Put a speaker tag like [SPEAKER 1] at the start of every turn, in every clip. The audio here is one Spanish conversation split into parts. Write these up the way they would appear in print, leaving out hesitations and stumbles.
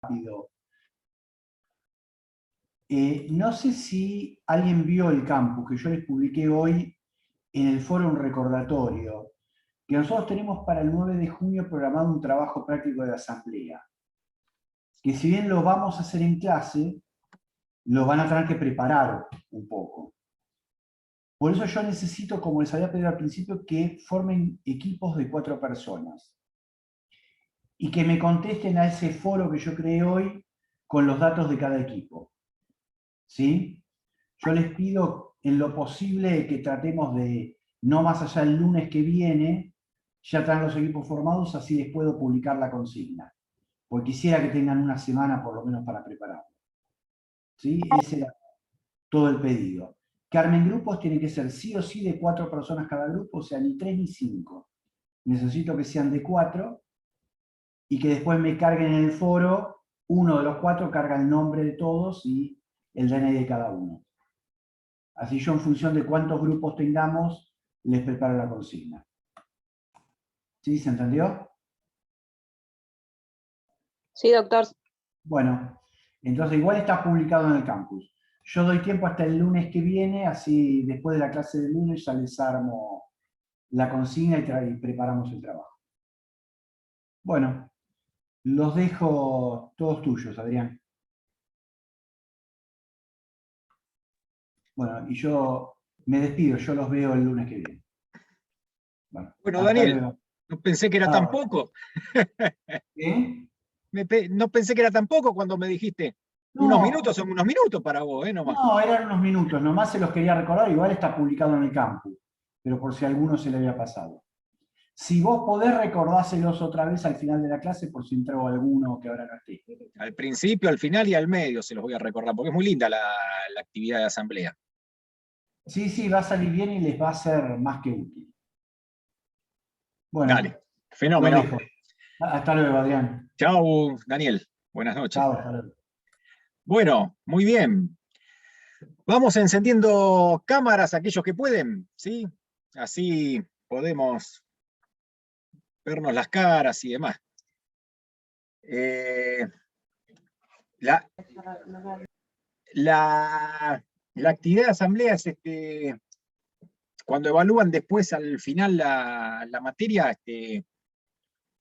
[SPEAKER 1] rápido. No sé si alguien vio el campus, que yo les publiqué hoy en el foro un recordatorio, que nosotros tenemos para el 9 de junio programado un trabajo práctico de asamblea, que si bien lo vamos a hacer en clase, lo van a tener que preparar un poco. Por eso yo necesito, como les había pedido al principio, que formen equipos de 4 personas y que me contesten a ese foro que yo creé hoy con los datos de cada equipo. ¿Sí? Yo les pido en lo posible que tratemos de, no más allá del lunes que viene, ya traer los equipos formados, así les puedo publicar la consigna. Porque quisiera que tengan una semana por lo menos para prepararlo. ¿Sí? Ese era todo el pedido. Que armen grupos tiene que ser sí o sí de 4 personas cada grupo, o sea, ni 3 ni 5. Necesito que sean de 4 y que después me carguen en el foro, uno de los 4 carga el nombre de todos y el DNI de cada uno. Así yo en función de cuántos grupos tengamos, les preparo la consigna. ¿Sí? ¿Se entendió?
[SPEAKER 2] Sí, doctor.
[SPEAKER 1] Bueno, entonces igual está publicado en el campus. Yo doy tiempo hasta el lunes que viene, así después de la clase del lunes ya les armo la consigna y preparamos el trabajo. Bueno, los dejo todos tuyos, Adrián. Bueno, y yo me despido, yo los veo el lunes que viene.
[SPEAKER 3] Bueno,
[SPEAKER 1] hasta
[SPEAKER 3] Daniel,
[SPEAKER 1] luego.
[SPEAKER 3] no pensé que era tan poco.
[SPEAKER 1] ¿Qué?
[SPEAKER 3] No pensé que era tan poco cuando me dijiste. Unos minutos son unos minutos para vos, nomás.
[SPEAKER 1] No, eran unos minutos, nomás se los quería recordar, igual está publicado en el campus, pero por si a alguno se le había pasado. Si vos podés, recordárselos otra vez al final de la clase por si entró alguno que ahora no esté.
[SPEAKER 3] Al principio, al final y al medio se los voy a recordar, porque es muy linda la actividad de asamblea.
[SPEAKER 1] Sí, sí, va a salir bien y les va a ser más que útil. Bueno,
[SPEAKER 3] dale, fenómeno.
[SPEAKER 1] Los dejo. Hasta luego, Adrián.
[SPEAKER 3] Chau, Daniel. Buenas noches.
[SPEAKER 1] Chao, hasta luego.
[SPEAKER 3] Bueno, muy bien. Vamos encendiendo cámaras aquellos que pueden, ¿sí? Así podemos vernos las caras y demás. La actividad de asamblea es cuando evalúan después al final la materia,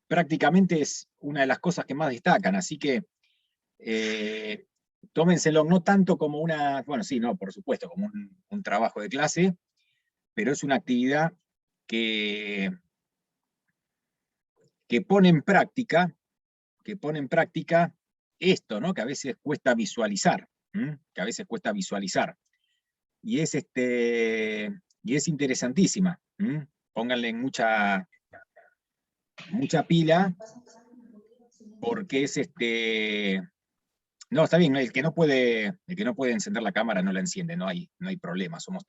[SPEAKER 3] prácticamente es una de las cosas que más destacan, así que tómenselo no tanto como una, bueno, sí, no, por supuesto, como un trabajo de clase, pero es una actividad que pone en práctica esto, ¿no? Que a veces cuesta visualizar, que a veces cuesta visualizar. Y es interesantísima. Pónganle mucha pila, porque es no, está bien, el que no puede encender la cámara no la enciende, no hay problema, somos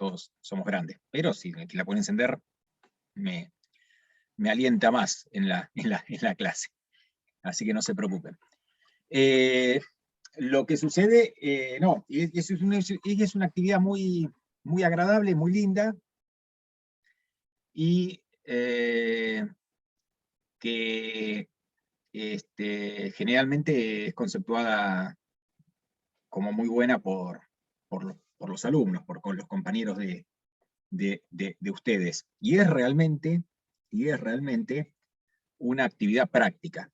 [SPEAKER 3] grandes. Pero si el que la puede encender, me alienta más en la clase. Así que no se preocupen. Lo que sucede, no, es una actividad muy, muy agradable, muy linda, y que generalmente es conceptuada como muy buena por los alumnos, por los compañeros de ustedes. Y es realmente una actividad práctica.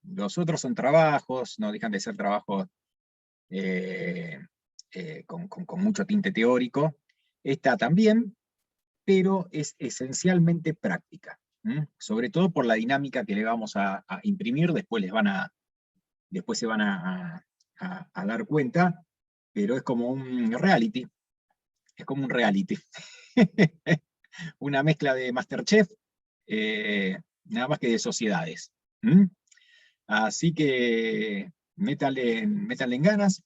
[SPEAKER 3] Los otros son trabajos, no dejan de ser trabajos con mucho tinte teórico. Esta también, pero es esencialmente práctica. Sobre todo por la dinámica que le vamos a imprimir, después se van a dar cuenta, pero es como un reality. Es como un reality. Una mezcla de MasterChef, nada más que de sociedades. Así que métanle en ganas.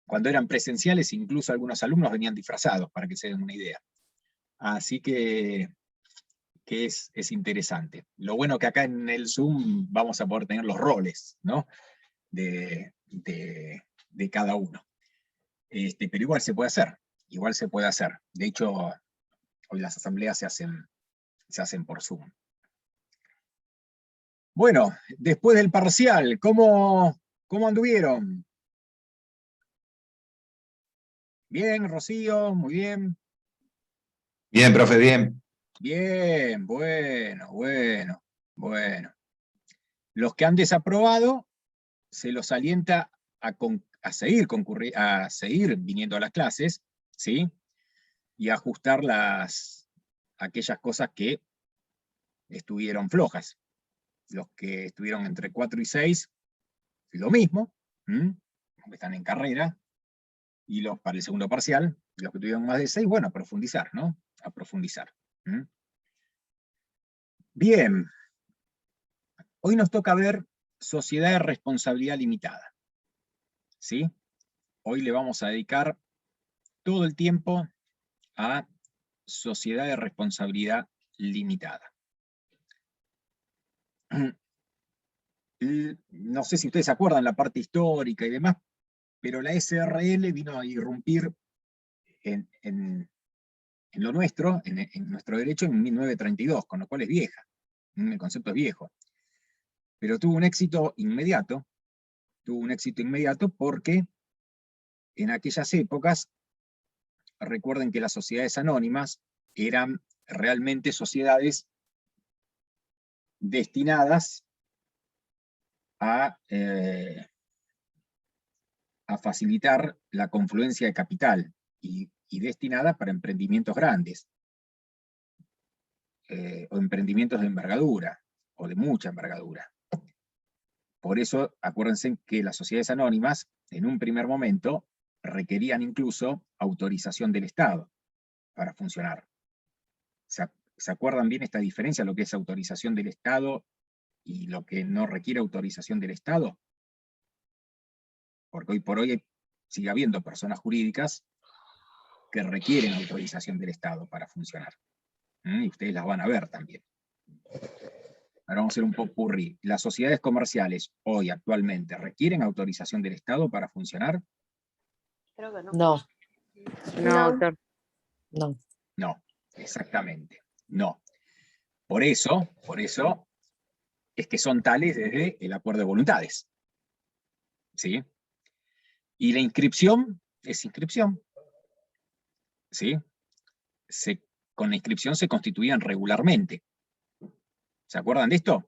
[SPEAKER 3] Cuando eran presenciales, incluso algunos alumnos venían disfrazados, para que se den una idea. Así que es interesante. Lo bueno que acá en el Zoom vamos a poder tener los roles, ¿no? de cada uno. Pero igual se puede hacer. De hecho, hoy las asambleas se hacen por Zoom. Bueno, después del parcial, ¿cómo anduvieron? Bien, Rocío, muy bien.
[SPEAKER 2] Bien, profe, bien.
[SPEAKER 3] Bien, bueno. Los que han desaprobado, se los alienta a seguir viniendo a las clases, ¿sí? Y a ajustar aquellas cosas que estuvieron flojas. Los que estuvieron entre 4 y 6, lo mismo, los que están en carrera, y los para el segundo parcial, los que tuvieron más de 6, bueno, a profundizar, ¿no? A profundizar. Bien, hoy nos toca ver sociedad de responsabilidad limitada, ¿sí? Hoy le vamos a dedicar todo el tiempo a sociedad de responsabilidad limitada. No sé si ustedes se acuerdan la parte histórica y demás, pero la SRL vino a irrumpir en lo nuestro, en nuestro derecho, en 1932, con lo cual es vieja. El concepto es viejo. Pero tuvo un éxito inmediato porque en aquellas épocas, recuerden que las sociedades anónimas eran realmente sociedades destinadas a facilitar la confluencia de capital y destinada para emprendimientos grandes, o emprendimientos de envergadura, o de mucha envergadura. Por eso, acuérdense que las sociedades anónimas, en un primer momento, requerían incluso autorización del Estado para funcionar. ¿Se acuerdan bien esta diferencia, lo que es autorización del Estado y lo que no requiere autorización del Estado? Porque hoy por hoy sigue habiendo personas jurídicas que requieren autorización del Estado para funcionar. Y ustedes las van a ver también. Ahora vamos a hacer un popurrí. ¿Las sociedades comerciales hoy, actualmente, requieren autorización del Estado para funcionar?
[SPEAKER 4] Creo que no.
[SPEAKER 5] No.
[SPEAKER 4] No, doctor.
[SPEAKER 5] No.
[SPEAKER 3] No, exactamente. No. Por eso es que son tales desde el acuerdo de voluntades. ¿Sí? Y la inscripción es inscripción. ¿Sí? Con la inscripción se constituían regularmente. ¿Se acuerdan de esto?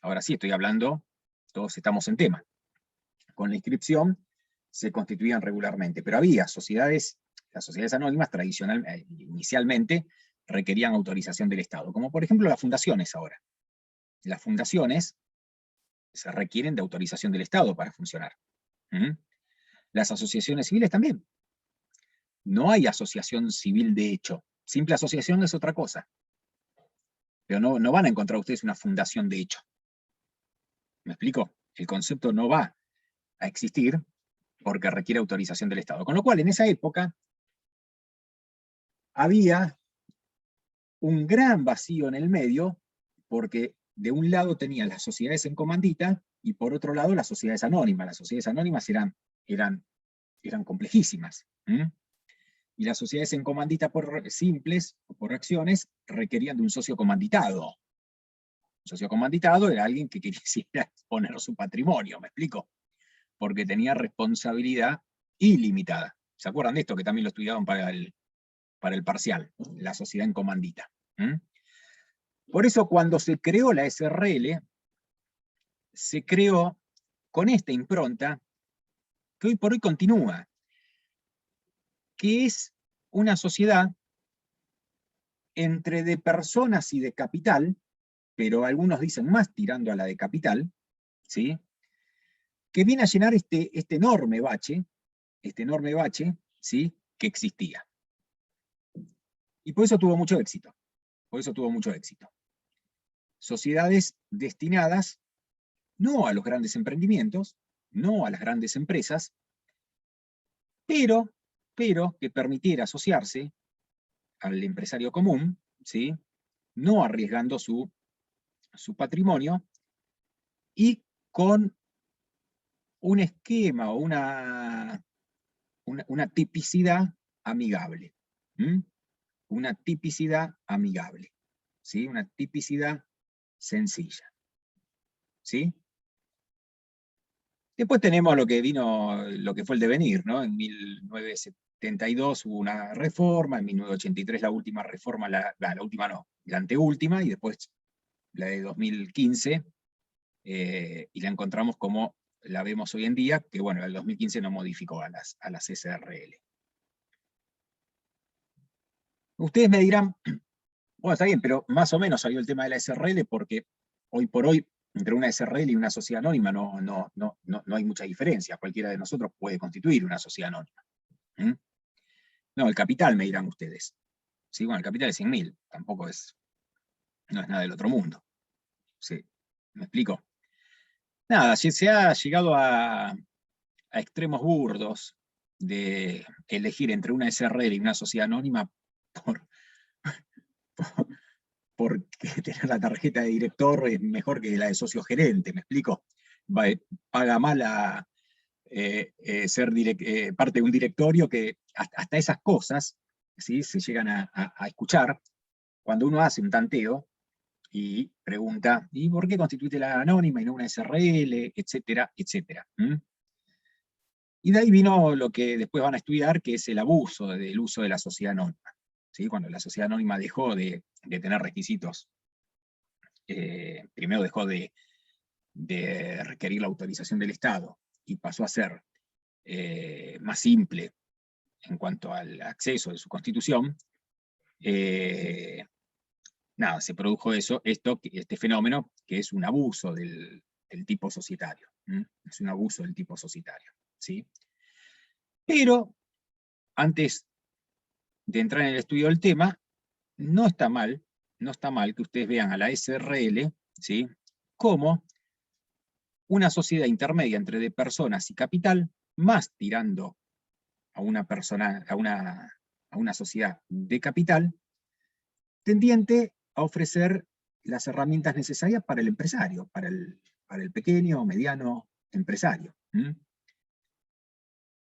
[SPEAKER 3] Ahora sí, estoy hablando, todos estamos en tema. Con la inscripción se constituían regularmente, pero había las sociedades anónimas inicialmente requerían autorización del Estado, como por ejemplo las fundaciones ahora. Las fundaciones se requieren de autorización del Estado para funcionar. Las asociaciones civiles también. No hay asociación civil de hecho. Simple asociación es otra cosa. Pero no van a encontrar ustedes una fundación de hecho. ¿Me explico? El concepto no va a existir porque requiere autorización del Estado. Con lo cual, en esa época, había un gran vacío en el medio, porque de un lado tenían las sociedades en comandita, y por otro lado las sociedades anónimas. Las sociedades anónimas eran complejísimas. Y las sociedades en comandita simples, por acciones, requerían de un socio comanditado. Un socio comanditado era alguien que quisiera exponer su patrimonio, ¿me explico? Porque tenía responsabilidad ilimitada. ¿Se acuerdan de esto? Que también lo estudiaban para el parcial, la sociedad en comandita. Por eso cuando se creó la SRL, se creó con esta impronta, que hoy por hoy continúa, que es una sociedad entre de personas y de capital, pero algunos dicen más tirando a la de capital, ¿sí? Que viene a llenar este enorme bache, ¿sí? Que existía. Y por eso tuvo mucho éxito. Sociedades destinadas no a los grandes emprendimientos, no a las grandes empresas, pero que permitiera asociarse al empresario común, ¿sí? No arriesgando su patrimonio, y con un esquema o una tipicidad amigable. Una tipicidad amigable, ¿sí? Una tipicidad sencilla. ¿sí? Después tenemos lo que fue el devenir, ¿no? En 1972 hubo una reforma, en 1983 la última reforma, la última no, la anteúltima, y después la de 2015, y la encontramos como la vemos hoy en día, que bueno, el 2015 no modificó a las SRL. Ustedes me dirán, bueno, está bien, pero más o menos salió el tema de la SRL porque hoy por hoy, entre una SRL y una sociedad anónima no hay mucha diferencia. Cualquiera de nosotros puede constituir una sociedad anónima. ¿Mm? No, el capital, me dirán ustedes. Sí, bueno, el capital es 100.000, tampoco no es nada del otro mundo. Sí, ¿me explico? Nada, se ha llegado a extremos burdos de elegir entre una SRL y una sociedad anónima porque tener la tarjeta de director es mejor que la de socio gerente, ¿me explico? Paga mal ser parte de un directorio, que hasta esas cosas, ¿sí?, se llegan a escuchar cuando uno hace un tanteo y pregunta, ¿y por qué constituiste la anónima y no una SRL? Etcétera, etcétera. ¿Mm? Y de ahí vino lo que después van a estudiar, que es el abuso del uso de la sociedad anónima. ¿Sí? Cuando la sociedad anónima dejó de tener requisitos, primero dejó de requerir la autorización del Estado y pasó a ser más simple en cuanto al acceso de su constitución, nada, se produjo este fenómeno, que es un abuso del tipo societario. Es un abuso del tipo societario, ¿sí? Pero, antes de entrar en el estudio del tema, no está mal que ustedes vean a la SRL, ¿sí?, como una sociedad intermedia entre de personas y capital, más tirando a una sociedad de capital, tendiente a ofrecer las herramientas necesarias para el empresario, para el pequeño o mediano empresario.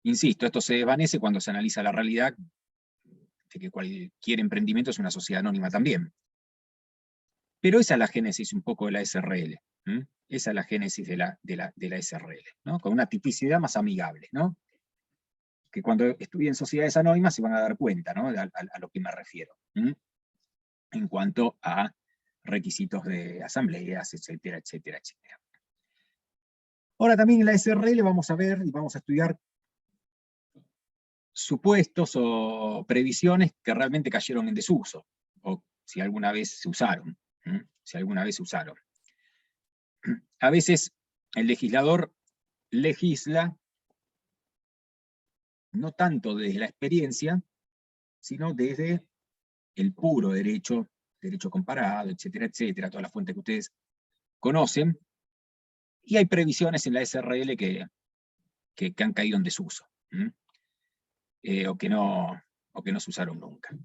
[SPEAKER 3] Insisto, esto se desvanece cuando se analiza la realidad de que cualquier emprendimiento es una sociedad anónima también. Pero esa es la génesis un poco de la SRL. Esa es la génesis de la SRL, ¿no? Con una tipicidad más amigable, ¿no? Que cuando estudien sociedades anónimas se van a dar cuenta, ¿no?, a lo que me refiero. En cuanto a requisitos de asambleas, etcétera, etcétera, etcétera. Ahora también en la SRL vamos a ver y vamos a estudiar supuestos o previsiones que realmente cayeron en desuso, o si alguna vez se usaron. Si alguna vez se usaron. A veces el legislador legisla no tanto desde la experiencia, sino desde el puro derecho comparado, etcétera, etcétera, todas las fuentes que ustedes conocen, y hay previsiones en la SRL que han caído en desuso, o que no se usaron nunca.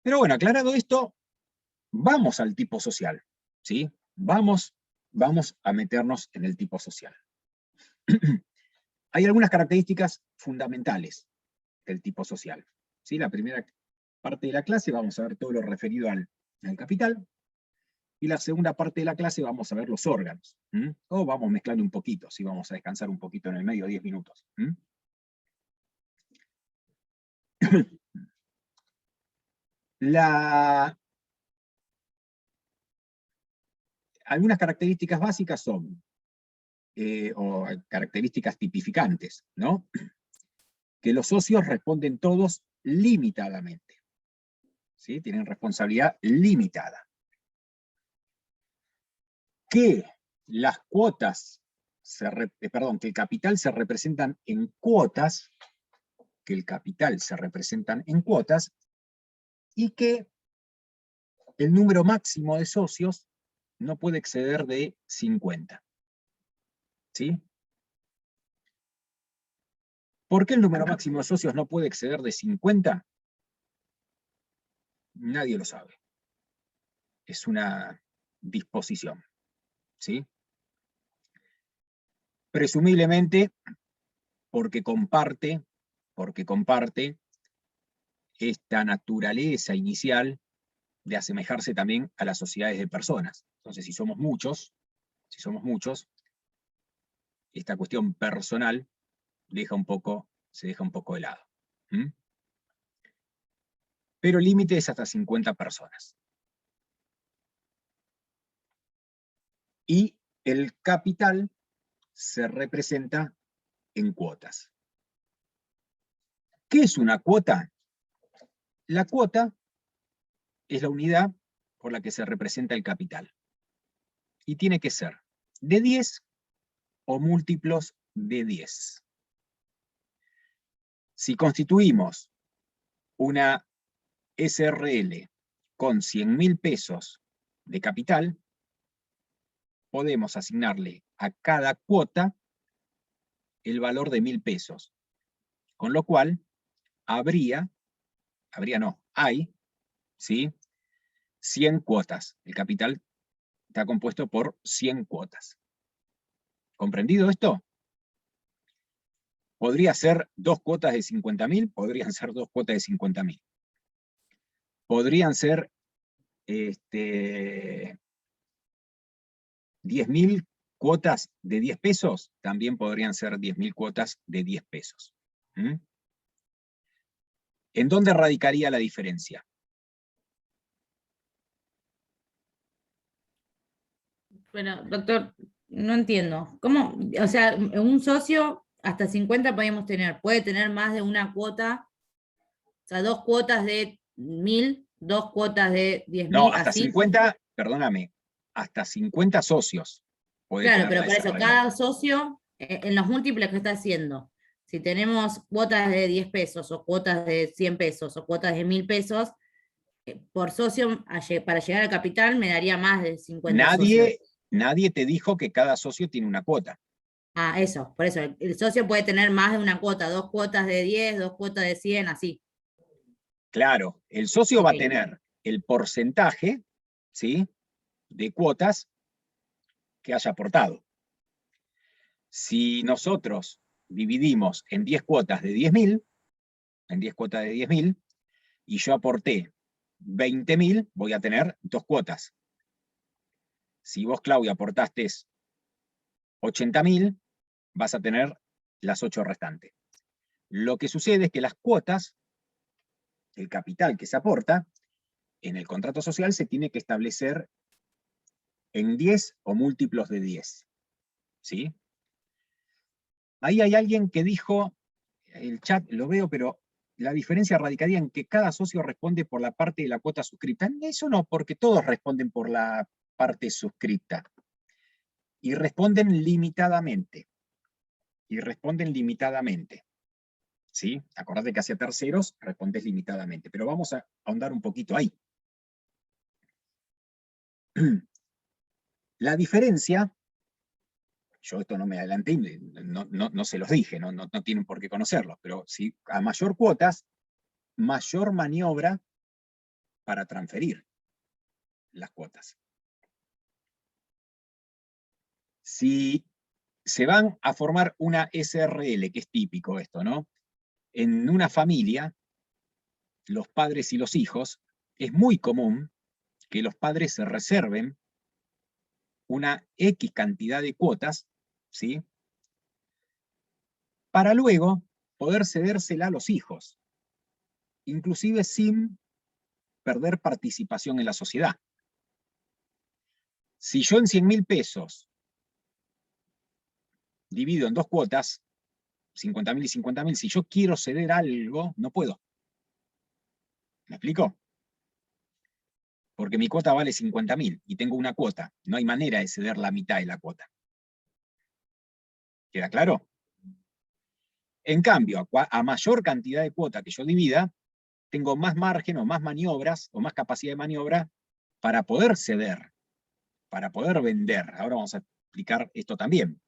[SPEAKER 3] Pero bueno, aclarado esto, vamos al tipo social, ¿sí? Vamos a meternos en el tipo social. Hay algunas características fundamentales del tipo social, ¿sí? La primera parte de la clase vamos a ver todo lo referido al capital, y la segunda parte de la clase vamos a ver los órganos. O vamos mezclando un poquito, si vamos a descansar un poquito en el medio, 10 minutos. Algunas características básicas son, o características tipificantes, ¿no? Que los socios responden todos limitadamente, ¿sí? Tienen responsabilidad limitada. Que las cuotas, que el capital se representan en cuotas, y que el número máximo de socios no puede exceder de 50. ¿Sí? ¿Por qué el número máximo de socios no puede exceder de 50? Nadie lo sabe. Es una disposición. ¿Sí? Presumiblemente porque comparte esta naturaleza inicial de asemejarse también a las sociedades de personas. Entonces, si somos muchos, si somos muchos, esta cuestión personal se deja un poco de lado. ¿Mm? Pero el límite es hasta 50 personas. Y el capital se representa en cuotas. ¿Qué es una cuota? La cuota es la unidad por la que se representa el capital. Y tiene que ser de 10 o múltiplos de 10. Si constituimos una SRL con 100.000 pesos de capital, podemos asignarle a cada cuota el valor de 1.000 pesos. Con lo cual, hay, ¿sí? 100 cuotas. El capital está compuesto por 100 cuotas. ¿Comprendido esto? Podría ser 2 cuotas de 50.000, podrían ser 2 cuotas de 50.000. Podrían ser 10.000 cuotas de 10 pesos, también podrían ser 10.000 cuotas de 10 pesos. ¿Mm? ¿En dónde radicaría la diferencia?
[SPEAKER 5] Bueno, doctor, no entiendo. ¿Cómo? O sea, un socio hasta 50 podemos tener. Puede tener más de una cuota, o sea, 2 cuotas de 1.000, 2 cuotas de 10.000,
[SPEAKER 3] No, hasta
[SPEAKER 5] así.
[SPEAKER 3] 50, perdóname, hasta 50 socios puede
[SPEAKER 5] Claro,
[SPEAKER 3] tener
[SPEAKER 5] pero
[SPEAKER 3] la
[SPEAKER 5] para eso,
[SPEAKER 3] SRL.
[SPEAKER 5] cada socio, en los múltiples que está haciendo, si tenemos cuotas de 10 pesos, o cuotas de 100 pesos, o cuotas de 1.000 pesos, por socio, para llegar al capital, me daría más de 50 socios.
[SPEAKER 3] Nadie te dijo que cada socio tiene una cuota.
[SPEAKER 5] Ah, eso, por eso, el socio puede tener más de una cuota, 2 cuotas de 10, 2 cuotas de 100, así.
[SPEAKER 3] Claro, el socio va a
[SPEAKER 5] Ok.
[SPEAKER 3] tener el porcentaje, ¿sí?, de cuotas que haya aportado. Si nosotros dividimos en 10 cuotas de 10.000, y yo aporté 20.000, voy a tener 2 cuotas. Si vos, Claudia, aportaste 80.000, vas a tener las 8 restantes. Lo que sucede es que las cuotas, el capital que se aporta, en el contrato social se tiene que establecer en 10 o múltiplos de 10. ¿Sí? Ahí hay alguien que dijo, el chat lo veo, pero la diferencia radicaría en que cada socio responde por la parte de la cuota suscripta. Eso no, porque todos responden por la parte suscripta. Y responden limitadamente. ¿Sí? Acordate que hacia terceros respondes limitadamente. Pero vamos a ahondar un poquito ahí. La diferencia, yo esto no me adelanté, no se los dije, no tienen por qué conocerlos, pero si a mayor cuotas, mayor maniobra para transferir las cuotas. Si se van a formar una SRL, que es típico esto, ¿no? En una familia, los padres y los hijos, es muy común que los padres se reserven una X cantidad de cuotas, ¿sí?, para luego poder cedérsela a los hijos, inclusive sin perder participación en la sociedad. Si yo en 100.000 pesos divido en 2 cuotas, 50.000 y 50.000, si yo quiero ceder algo, no puedo. ¿Me explico? Porque mi cuota vale 50.000 y tengo una cuota. No hay manera de ceder la mitad de la cuota. ¿Queda claro? En cambio, a mayor cantidad de cuota que yo divida, tengo más margen o más maniobras o más capacidad de maniobra para poder ceder, para poder vender. Ahora vamos a explicar esto también.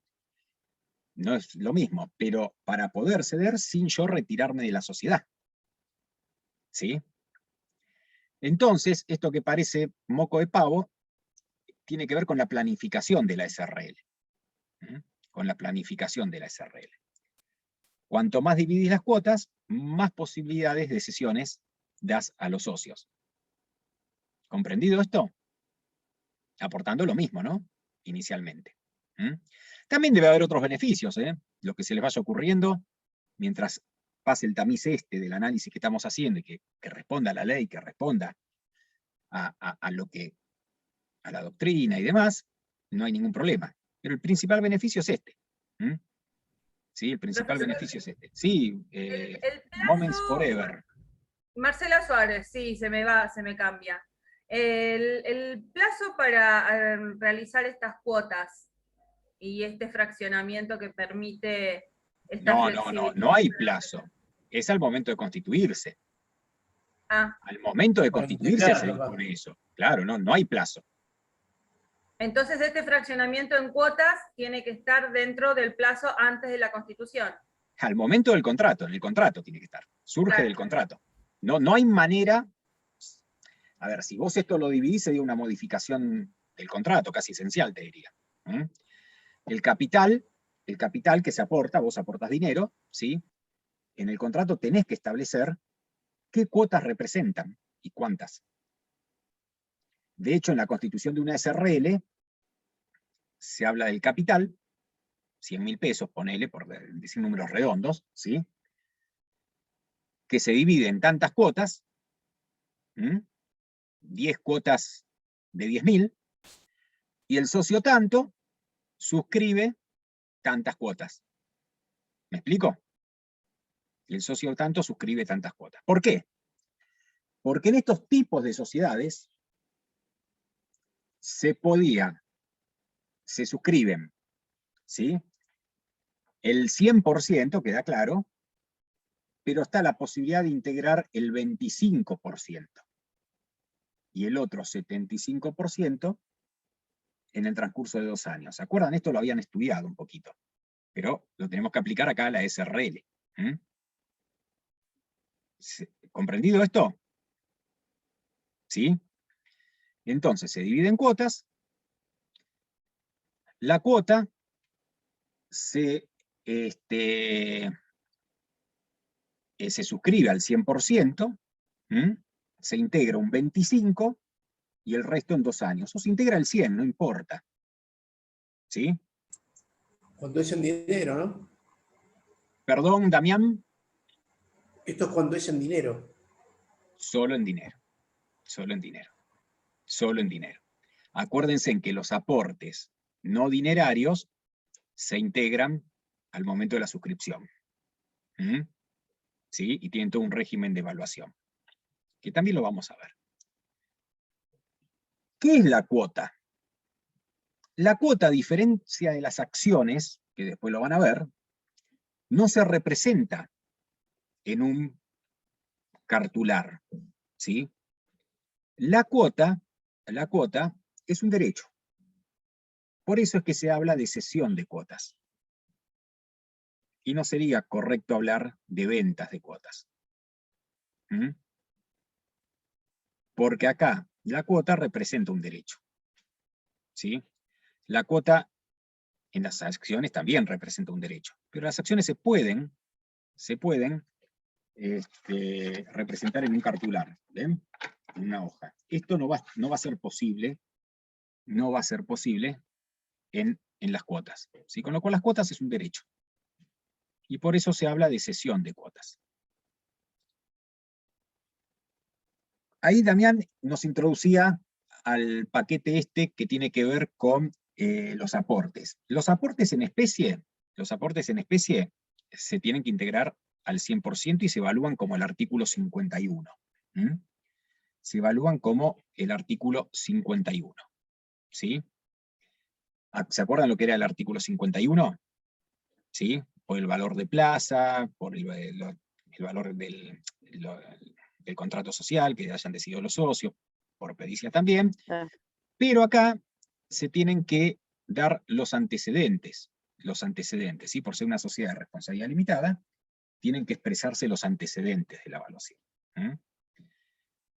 [SPEAKER 3] No es lo mismo, pero para poder ceder sin yo retirarme de la sociedad. ¿Sí? Entonces, esto que parece moco de pavo, tiene que ver con la planificación de la SRL. Con la planificación de la SRL. Cuanto más dividís las cuotas, más posibilidades de cesiones das a los socios. ¿Comprendido esto? Aportando lo mismo, ¿no? inicialmente. También debe haber otros beneficios, lo que se les vaya ocurriendo, mientras pase el tamiz del análisis que estamos haciendo, y que responda a la ley, que responda a la doctrina y demás, no hay ningún problema. Pero el principal beneficio es este. Sí, el principal beneficio es este. Sí,
[SPEAKER 6] el
[SPEAKER 3] Moments
[SPEAKER 6] plazo,
[SPEAKER 3] Forever.
[SPEAKER 6] Marcela Suárez, sí, se me cambia. El plazo para realizar estas cuotas y este fraccionamiento que permite esta flexibilidad.
[SPEAKER 3] No hay plazo. Es al momento de constituirse.
[SPEAKER 6] Ah,
[SPEAKER 3] Al momento de
[SPEAKER 7] Para
[SPEAKER 3] constituirse se
[SPEAKER 7] integrarlo,
[SPEAKER 3] dispone eso. Claro, no hay plazo.
[SPEAKER 6] entonces este fraccionamiento en cuotas tiene que estar dentro del plazo antes de la Constitución.
[SPEAKER 3] Al momento del contrato, en el contrato tiene que estar. Surge
[SPEAKER 6] Claro.
[SPEAKER 3] del contrato. No hay manera. A ver, si vos esto lo dividís, sería una modificación del contrato, casi esencial, te diría. El capital que se aporta, vos aportas dinero, ¿sí? En el contrato tenés que establecer qué cuotas representan y cuántas. De hecho, en la constitución de una SRL se habla del capital, 100.000 pesos, ponele, por decir números redondos, ¿sí? Que se divide en tantas cuotas, 10 cuotas de 10.000, y el socio tanto suscribe tantas cuotas. ¿Me explico? El socio tanto suscribe tantas cuotas. ¿Por qué? Porque en estos tipos de sociedades se suscriben, ¿sí? El 100%, queda claro, pero está la posibilidad de integrar el 25% y el otro 75% en el transcurso de 2 años. ¿Se acuerdan? Esto lo habían estudiado un poquito, pero lo tenemos que aplicar acá a la SRL. ¿Comprendido esto? ¿Sí? Entonces, se divide en cuotas. La cuota se suscribe al 100%, se integra un 25% y el resto en 2 años. O se integra el 100%, no importa. ¿Sí?
[SPEAKER 7] Cuando es en dinero, ¿no?
[SPEAKER 3] Perdón, Damián.
[SPEAKER 7] Esto es cuando es en dinero.
[SPEAKER 3] Solo en dinero. Solo en dinero. Solo en dinero. Acuérdense en que los aportes no dinerarios se integran al momento de la suscripción. ¿Sí? Y tienen todo un régimen de evaluación, que también lo vamos a ver. ¿Qué es la cuota? La cuota, a diferencia de las acciones, que después lo van a ver, no se representa en un cartular, ¿sí? La cuota es un derecho. Por eso es que se habla de cesión de cuotas. Y no sería correcto hablar de ventas de cuotas. Porque acá la cuota representa un derecho. ¿Sí? La cuota en las acciones también representa un derecho. Pero las acciones se pueden representar en un cartular, ¿ven? En una hoja. Esto no va a ser posible, en las cuotas. ¿Sí? Con lo cual las cuotas es un derecho. Y por eso se habla de cesión de cuotas. Ahí Damián nos introducía al paquete que tiene que ver con los aportes. Los aportes en especie se tienen que integrar al 100% y se evalúan como el artículo 51. Se evalúan como el artículo 51. ¿Sí? ¿Se acuerdan lo que era el artículo 51? ¿Sí? Por el valor de plaza, por el valor del contrato social que hayan decidido los socios, por pericia también, pero acá se tienen que dar los antecedentes, ¿sí? Por ser una sociedad de responsabilidad limitada, tienen que expresarse los antecedentes de la evaluación.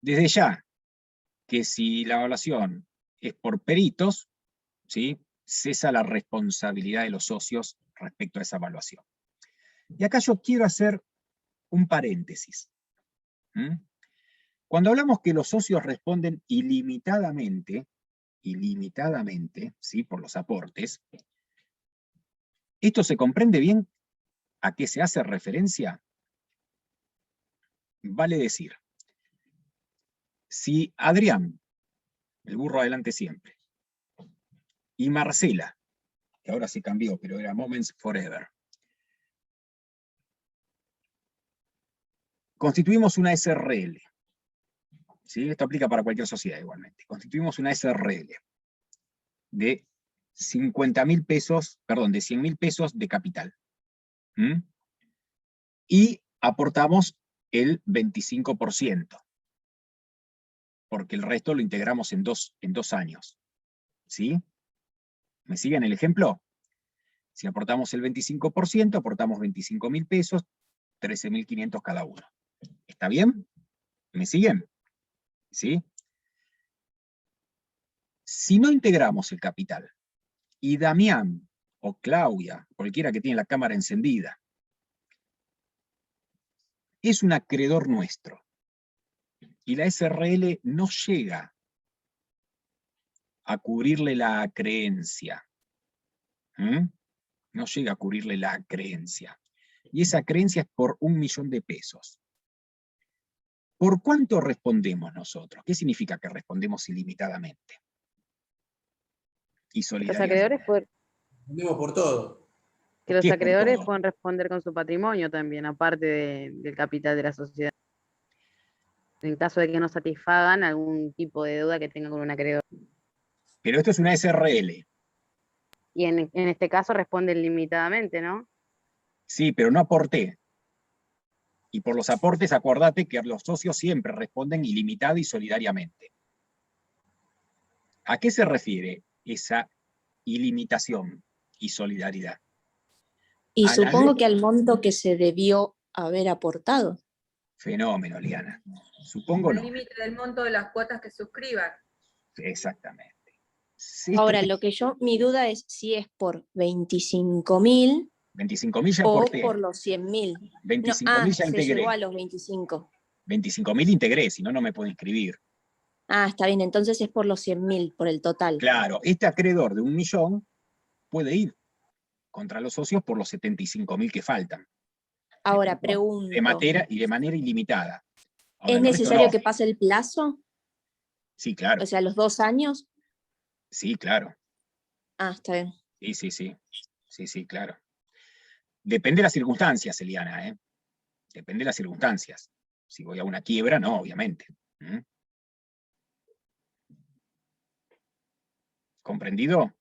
[SPEAKER 3] Desde ya, que si la evaluación es por peritos, ¿sí? Cesa la responsabilidad de los socios respecto a esa evaluación. Y acá yo quiero hacer un paréntesis. Cuando hablamos que los socios responden ilimitadamente, ilimitadamente, ¿sí? Por los aportes, ¿esto se comprende bien a qué se hace referencia? Vale decir, si Adrián, el burro adelante siempre, y Marcela, que ahora se cambió, pero era Moments Forever, constituimos una SRL, ¿sí? Esto aplica para cualquier sociedad igualmente. Constituimos una SRL de 50.000 pesos, perdón, de 100.000 pesos de capital. Y aportamos el 25%, porque el resto lo integramos en dos años. ¿Sí? ¿Me siguen el ejemplo? Si aportamos el 25%, aportamos 25.000 pesos, 13.500 cada uno. ¿Está bien? ¿Me siguen? ¿Sí? Si no integramos el capital, y Damián o Claudia, cualquiera que tiene la cámara encendida, es un acreedor nuestro, y la SRL no llega a cubrirle la creencia, no llega a cubrirle la creencia, y esa creencia es por 1 millón de pesos. ¿Por cuánto respondemos nosotros? ¿Qué significa que respondemos ilimitadamente? Y
[SPEAKER 4] Los
[SPEAKER 3] solidariamente.
[SPEAKER 4] acreedores,
[SPEAKER 7] Respondemos por todo.
[SPEAKER 4] que los
[SPEAKER 3] ¿Qué es por
[SPEAKER 4] acreedores
[SPEAKER 3] todo?
[SPEAKER 4] pueden responder con su patrimonio también, aparte del capital de la sociedad. En caso de que no satisfagan algún tipo de deuda que tengan con un acreedor.
[SPEAKER 3] Pero esto es una SRL.
[SPEAKER 4] Y en este caso responden limitadamente, ¿no?
[SPEAKER 3] Sí, pero no aporté. Y por los aportes, acordate que los socios siempre responden ilimitado y solidariamente. ¿A qué se refiere esa ilimitación y solidaridad?
[SPEAKER 8] Y
[SPEAKER 3] A la
[SPEAKER 8] supongo
[SPEAKER 3] ley.
[SPEAKER 8] que al monto que se debió haber aportado.
[SPEAKER 3] Fenómeno, Liana. Supongo
[SPEAKER 6] El
[SPEAKER 3] no.
[SPEAKER 6] límite del monto de las cuotas que suscriban.
[SPEAKER 3] Exactamente. Si
[SPEAKER 8] Ahora, mi duda es si es por 25.000
[SPEAKER 3] 25.000 ya
[SPEAKER 8] o
[SPEAKER 3] aporté.
[SPEAKER 8] por los 100.000.
[SPEAKER 3] 25.000 ya
[SPEAKER 8] se
[SPEAKER 3] integré.
[SPEAKER 8] llegó a los 25.
[SPEAKER 3] 25.000 integré, si no, no me puedo inscribir.
[SPEAKER 8] Está bien, entonces es por los 100.000, por el total.
[SPEAKER 3] Claro, este acreedor de 1 millón puede ir contra los socios por los 75.000 que faltan.
[SPEAKER 8] Ahora, pregunto,
[SPEAKER 3] De manera ilimitada. Ahora,
[SPEAKER 8] ¿es
[SPEAKER 3] el resto
[SPEAKER 8] necesario
[SPEAKER 3] no.
[SPEAKER 8] que pase el plazo?
[SPEAKER 3] Sí, claro.
[SPEAKER 8] O sea, los 2 años.
[SPEAKER 3] Sí, claro.
[SPEAKER 8] Está bien.
[SPEAKER 3] Sí, claro. Depende de las circunstancias, Eliana, ¿eh? Depende de las circunstancias. Si voy a una quiebra, no, obviamente. ¿Comprendido?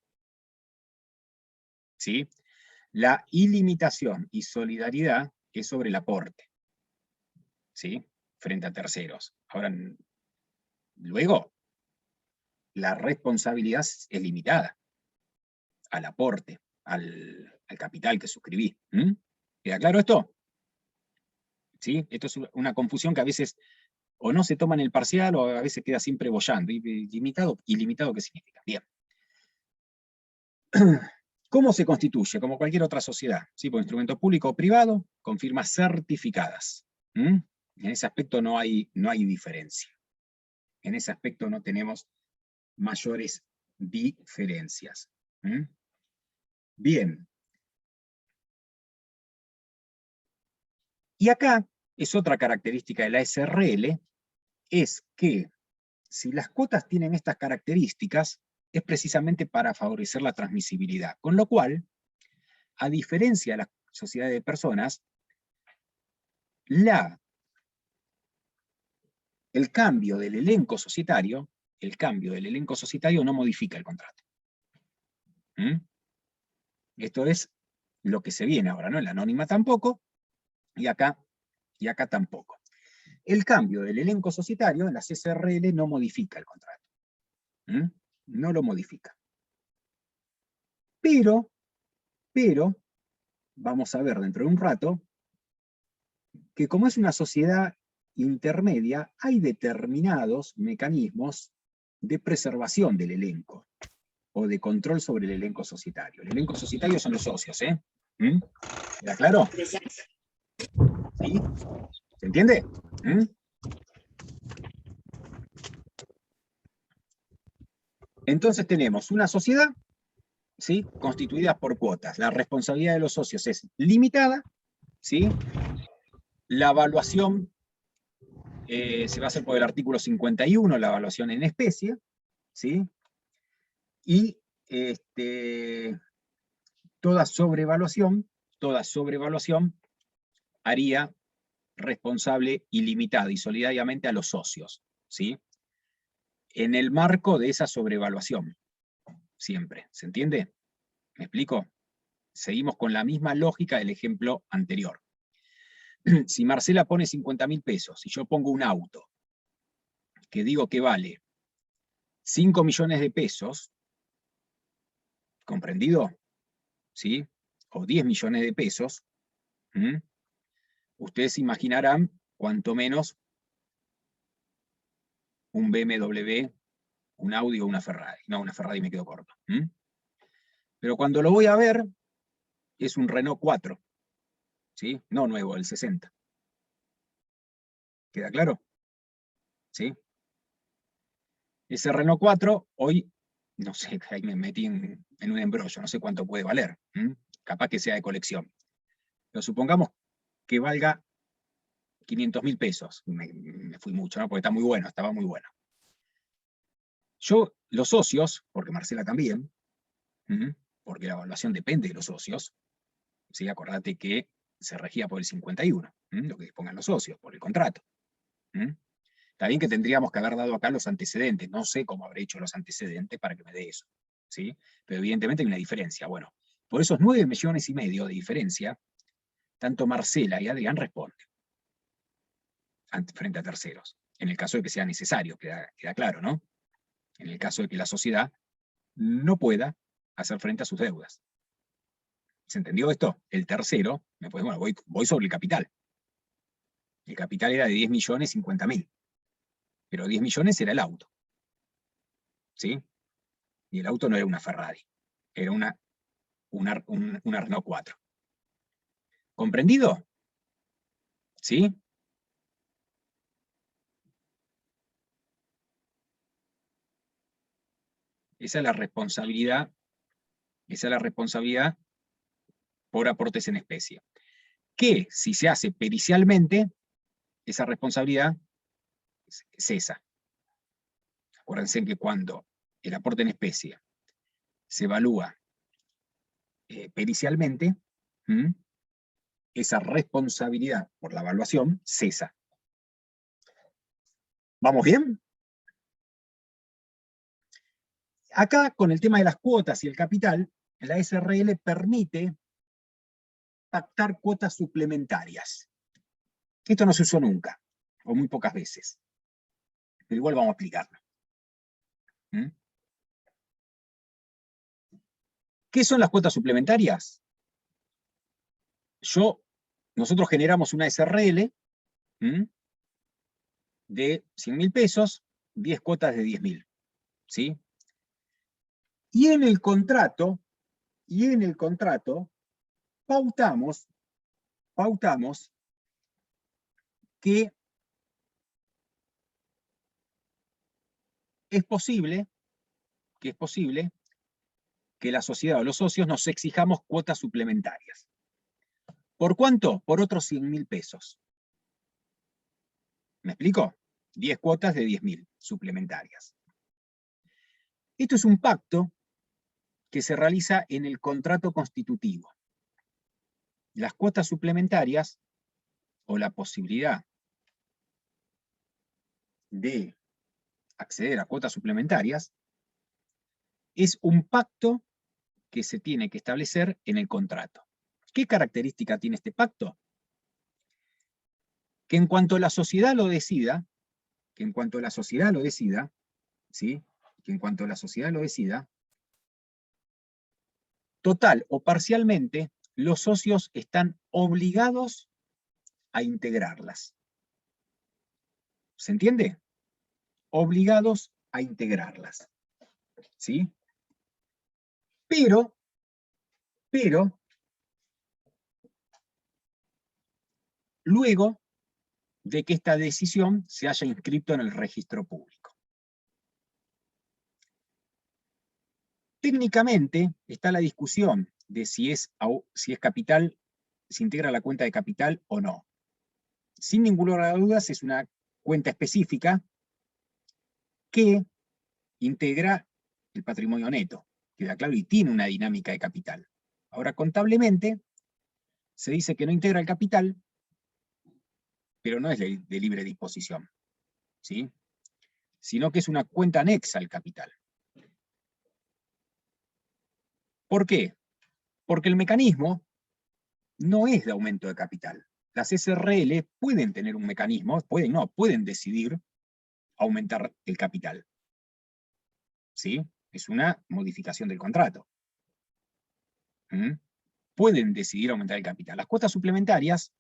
[SPEAKER 3] ¿Sí? La ilimitación y solidaridad es sobre el aporte, ¿sí? Frente a terceros. Ahora, luego, la responsabilidad es limitada al aporte, al capital que suscribí. ¿Queda claro esto? ¿Sí? Esto es una confusión que a veces o no se toma en el parcial o a veces queda siempre boyando. ¿Ilimitado? ¿Ilimitado qué significa? Bien. ¿Cómo se constituye? Como cualquier otra sociedad, ¿sí? Por instrumento público o privado, con firmas certificadas. En ese aspecto no hay diferencia. En ese aspecto no tenemos mayores diferencias. Bien. Y acá es otra característica de la SRL, es que si las cuotas tienen estas características, es precisamente para favorecer la transmisibilidad. Con lo cual, a diferencia de las sociedades de personas, el cambio del elenco societario no modifica el contrato. Esto es lo que se viene ahora, ¿no? En la anónima tampoco, y acá tampoco. El cambio del elenco societario en las SRL no modifica el contrato. No lo modifica. Pero, vamos a ver dentro de un rato, que como es una sociedad intermedia, hay determinados mecanismos de preservación del elenco, o de control sobre el elenco societario. El elenco societario son los socios, ¿eh? ¿Queda claro? ¿Sí? ¿Se entiende? Entonces tenemos una sociedad, ¿sí?, constituida por cuotas. La responsabilidad de los socios es limitada, ¿sí? La evaluación se va a hacer por el artículo 51, la evaluación en especie, ¿sí? Y toda sobrevaluación haría responsable ilimitada y solidariamente a los socios, ¿sí? En el marco de esa sobrevaluación, siempre, ¿se entiende? ¿Me explico? Seguimos con la misma lógica del ejemplo anterior. Si Marcela pone 50.000 pesos y yo pongo un auto que digo que vale 5 millones de pesos, ¿comprendido? ¿Sí? O 10 millones de pesos, ustedes imaginarán cuanto menos un BMW, un Audi o una Ferrari. No, una Ferrari me quedo corto. Pero cuando lo voy a ver, es un Renault 4, ¿sí? No nuevo, el 60. ¿Queda claro? ¿Sí? Ese Renault 4, hoy, no sé, ahí me metí en un embrollo, no sé cuánto puede valer. Capaz que sea de colección. Pero supongamos que valga 500.000 pesos. Me fui mucho, ¿no? Porque está muy bueno, estaba muy bueno. Yo, los socios, porque Marcela también, porque la evaluación depende de los socios, ¿sí? Acordate que se regía por el 51, lo que dispongan los socios, por el contrato. Está bien que tendríamos que haber dado acá los antecedentes, no sé cómo habré hecho los antecedentes para que me dé eso, ¿sí? Pero evidentemente hay una diferencia. Bueno, por esos 9,5 millones de diferencia, tanto Marcela y Adrián responden frente a terceros, en el caso de que sea necesario, queda claro, ¿no? En el caso de que la sociedad no pueda hacer frente a sus deudas. ¿Se entendió esto? El tercero, bueno, voy sobre el capital. El capital era de 10.050.000, pero 10 millones era el auto, ¿sí? Y el auto no era una Ferrari, era una Renault 4. ¿Comprendido? ¿Sí? Esa es la responsabilidad por aportes en especie. Que si se hace pericialmente, esa responsabilidad cesa. Acuérdense que cuando el aporte en especie se evalúa pericialmente, esa responsabilidad por la evaluación cesa. ¿Vamos bien? Acá, con el tema de las cuotas y el capital, la SRL permite pactar cuotas suplementarias. Esto no se usó nunca, o muy pocas veces. Pero igual vamos a explicarlo. ¿Qué son las cuotas suplementarias? Nosotros generamos una SRL de 100.000 pesos, 10 cuotas de 10.000. ¿Sí? Y en el contrato pautamos que es posible que la sociedad o los socios nos exijamos cuotas suplementarias. ¿Por cuánto? Por otros 100.000 pesos. ¿Me explico? 10 cuotas de 10.000 suplementarias. Esto es un pacto que se realiza en el contrato constitutivo. Las cuotas suplementarias, o la posibilidad de acceder a cuotas suplementarias, es un pacto que se tiene que establecer en el contrato. ¿Qué característica tiene este pacto? Que en cuanto la sociedad lo decida, ¿sí? Total o parcialmente, los socios están obligados a integrarlas. ¿Se entiende? Obligados a integrarlas. ¿Sí? Pero, luego de que esta decisión se haya inscrito en el registro público. técnicamente está la discusión de si es capital, si integra la cuenta de capital o no. Sin ninguna lugar a dudas, es una cuenta específica que integra el patrimonio neto, queda claro, y tiene una dinámica de capital. Ahora, contablemente, se dice que no integra el capital, pero no es de libre disposición, ¿sí? Sino que es una cuenta anexa al capital. ¿Por qué? Porque el mecanismo no es de aumento de capital. Las SRL pueden tener un mecanismo, pueden decidir aumentar el capital. ¿Sí? Es una modificación del contrato. Pueden decidir aumentar el capital. Las cuotas suplementarias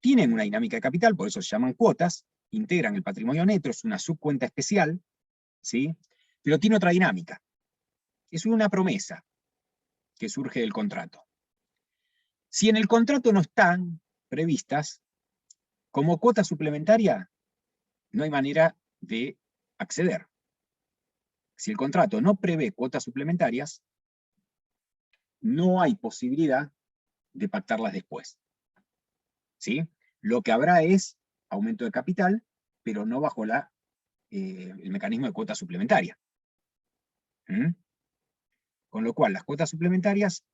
[SPEAKER 3] tienen una dinámica de capital, por eso se llaman cuotas, integran el patrimonio neto, es una subcuenta especial, ¿sí? Pero tiene otra dinámica. Es una promesa que surge del contrato. Si en el contrato no están previstas, como cuota suplementaria, no hay manera de acceder. Si el contrato no prevé cuotas suplementarias, no hay posibilidad de pactarlas después. ¿Sí? Lo que habrá es aumento de capital, pero no bajo el mecanismo de cuota suplementaria. Con lo cual, las cuotas suplementarias